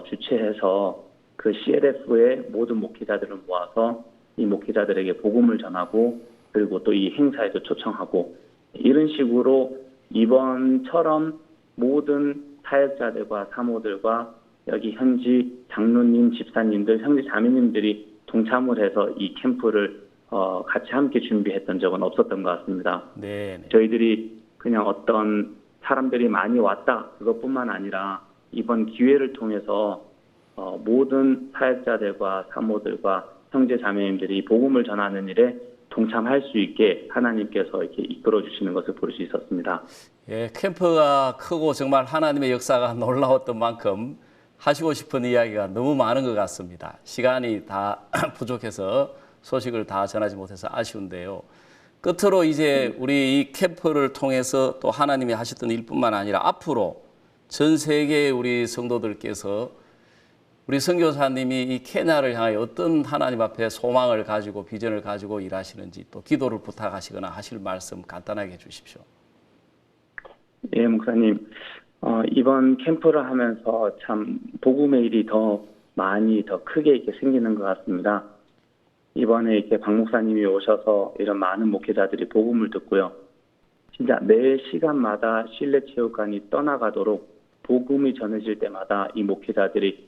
주최해서 그 CLF의 모든 목회자들을 모아서 이 목회자들에게 복음을 전하고 그리고 또 이 행사에도 초청하고 이런 식으로 이번처럼 모든 사역자들과 사모들과 여기 현지 장로님, 집사님들, 형제 자매님들이 동참을 해서 이 캠프를 같이 함께 준비했던 적은 없었던 것 같습니다. 네. 저희들이 그냥 어떤 사람들이 많이 왔다 그것뿐만 아니라 이번 기회를 통해서 모든 사역자들과 사모들과 형제 자매님들이 복음을 전하는 일에 동참할 수 있게 하나님께서 이렇게 이끌어 주시는 것을 볼 수 있었습니다. 예, 캠프가 크고 정말 하나님의 역사가 놀라웠던 만큼 하시고 싶은 이야기가 너무 많은 것 같습니다. 시간이 다 부족해서 소식을 다 전하지 못해서 아쉬운데요. 끝으로 이제 우리 이 캠프를 통해서 또 하나님이 하셨던 일뿐만 아니라 앞으로 전 세계의 우리 성도들께서 우리 선교사님이 이 케냐를 향하여 어떤 하나님 앞에 소망을 가지고 비전을 가지고 일하시는지 또 기도를 부탁하시거나 하실 말씀 간단하게 해주십시오. 예, 목사님. 이번 캠프를 하면서 참 복음의 일이 더 많이 더 크게 이렇게 생기는 것 같습니다. 이번에 이렇게 박 목사님이 오셔서 이런 많은 목회자들이 복음을 듣고요. 진짜 매 시간마다 실내체육관이 떠나가도록 복음이 전해질 때마다 이 목회자들이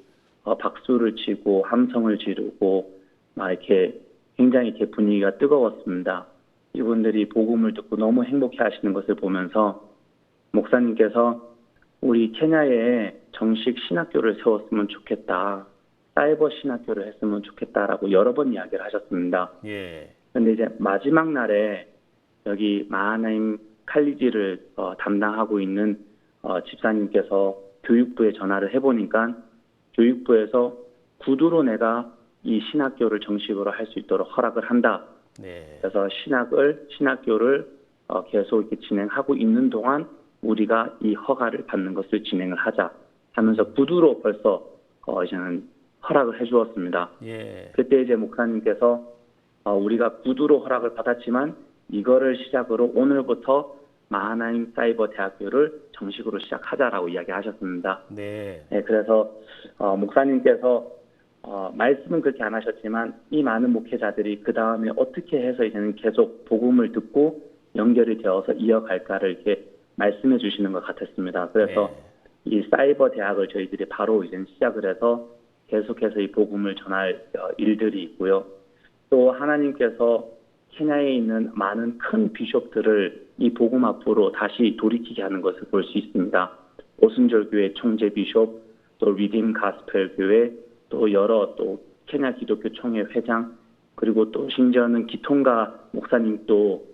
박수를 치고 함성을 지르고 막 이렇게 굉장히 이렇게 분위기가 뜨거웠습니다. 이분들이 복음을 듣고 너무 행복해 하시는 것을 보면서 목사님께서 우리 케냐에 정식 신학교를 세웠으면 좋겠다. 사이버 신학교를 했으면 좋겠다라고 여러 번 이야기를 하셨습니다. 예. 근데 이제 마지막 날에 여기 마하나임 칼리지를 담당하고 있는 집사님께서 교육부에 전화를 해보니까 교육부에서 구두로 내가 이 신학교를 정식으로 할 수 있도록 허락을 한다. 네. 그래서 신학교를 계속 이렇게 진행하고 있는 동안 우리가 이 허가를 받는 것을 진행을 하자 하면서 구두로 벌써 이제는 허락을 해주었습니다. 예. 그때 이제 목사님께서 우리가 구두로 허락을 받았지만 이거를 시작으로 오늘부터 마하나임 사이버 대학교를 정식으로 시작하자라고 이야기하셨습니다. 네. 네, 그래서 목사님께서 말씀은 그렇게 안 하셨지만 이 많은 목회자들이 그 다음에 어떻게 해서 이제는 계속 복음을 듣고 연결이 되어서 이어갈까를 이렇게 말씀해 주시는 것 같았습니다. 그래서 이 사이버 대학을 저희들이 바로 이제 시작을 해서 계속해서 이 복음을 전할 일들이 있고요. 또 하나님께서 케냐에 있는 많은 큰 비숍들을 이 복음 앞으로 다시 돌이키게 하는 것을 볼 수 있습니다. 오순절교회 총재 비숍, 또 리딤 가스펠 교회, 또 여러 또 케냐 기독교 총회 회장, 그리고 또 심지어는 기통가 목사님도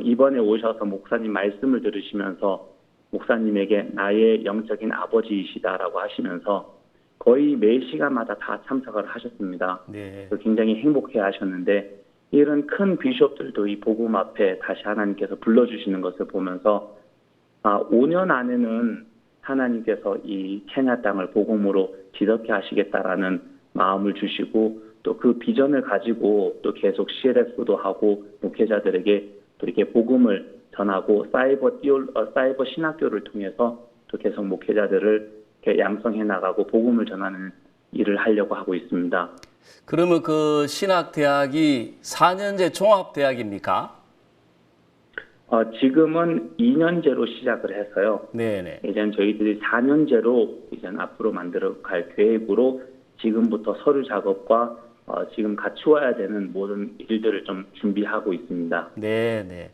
이번에 오셔서 목사님 말씀을 들으시면서 목사님에게 나의 영적인 아버지이시다라고 하시면서 거의 매 시간마다 다 참석을 하셨습니다. 네. 굉장히 행복해 하셨는데 이런 큰 비숍들도 이 복음 앞에 다시 하나님께서 불러주시는 것을 보면서 5년 안에는 하나님께서 이 케냐 땅을 복음으로 뒤덮게 하시겠다라는 마음을 주시고 또 그 비전을 가지고 또 계속 CLF도 하고 목회자들에게 또 이렇게 복음을 전하고 사이버 신학교를 통해서 또 계속 목회자들을 이렇게 양성해 나가고 복음을 전하는 일을 하려고 하고 있습니다. 그러면 그 신학대학이 4년제 종합대학입니까? 지금은 2년제로 시작을 해서요. 네네. 이제는 저희들이 4년제로 이제 앞으로 만들어 갈 계획으로 지금부터 서류 작업과 지금 같이 와야 되는 모든 일들을 좀 준비하고 있습니다. 네.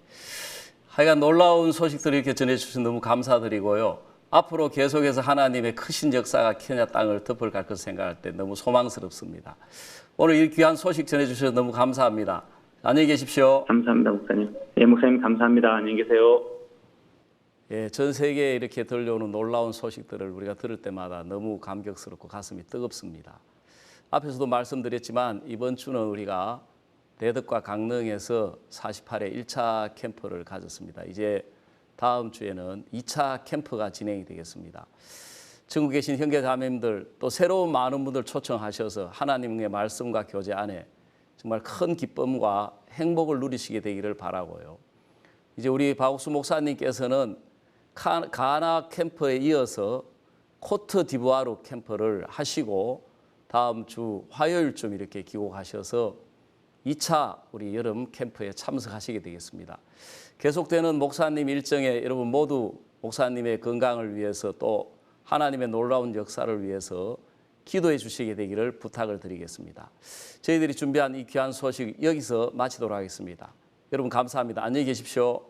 하여간 놀라운 소식들을 이렇게 전해주셔서 너무 감사드리고요. 앞으로 계속해서 하나님의 크신 역사가 케냐 땅을 덮어갈 것을 생각할 때 너무 소망스럽습니다. 오늘 이 귀한 소식 전해주셔서 너무 감사합니다. 안녕히 계십시오. 감사합니다, 목사님. 예, 목사님 감사합니다. 안녕히 계세요. 예, 전 세계에 이렇게 들려오는 놀라운 소식들을 우리가 들을 때마다 너무 감격스럽고 가슴이 뜨겁습니다. 앞에서도 말씀드렸지만 이번 주는 우리가 대덕과 강릉에서 48회 1차 캠프를 가졌습니다. 이제 다음 주에는 2차 캠프가 진행이 되겠습니다. 전국에 계신 형제 자매님들 또 새로운 많은 분들 초청하셔서 하나님의 말씀과 교제 안에 정말 큰 기쁨과 행복을 누리시게 되기를 바라고요. 이제 우리 박옥수 목사님께서는 가나 캠프에 이어서 코트 디부아르 캠프를 하시고 다음 주 화요일쯤 이렇게 귀국하셔서 2차 우리 여름 캠프에 참석하시게 되겠습니다. 계속되는 목사님 일정에 여러분 모두 목사님의 건강을 위해서 또 하나님의 놀라운 역사를 위해서 기도해 주시게 되기를 부탁을 드리겠습니다. 저희들이 준비한 이 귀한 소식 여기서 마치도록 하겠습니다. 여러분 감사합니다. 안녕히 계십시오.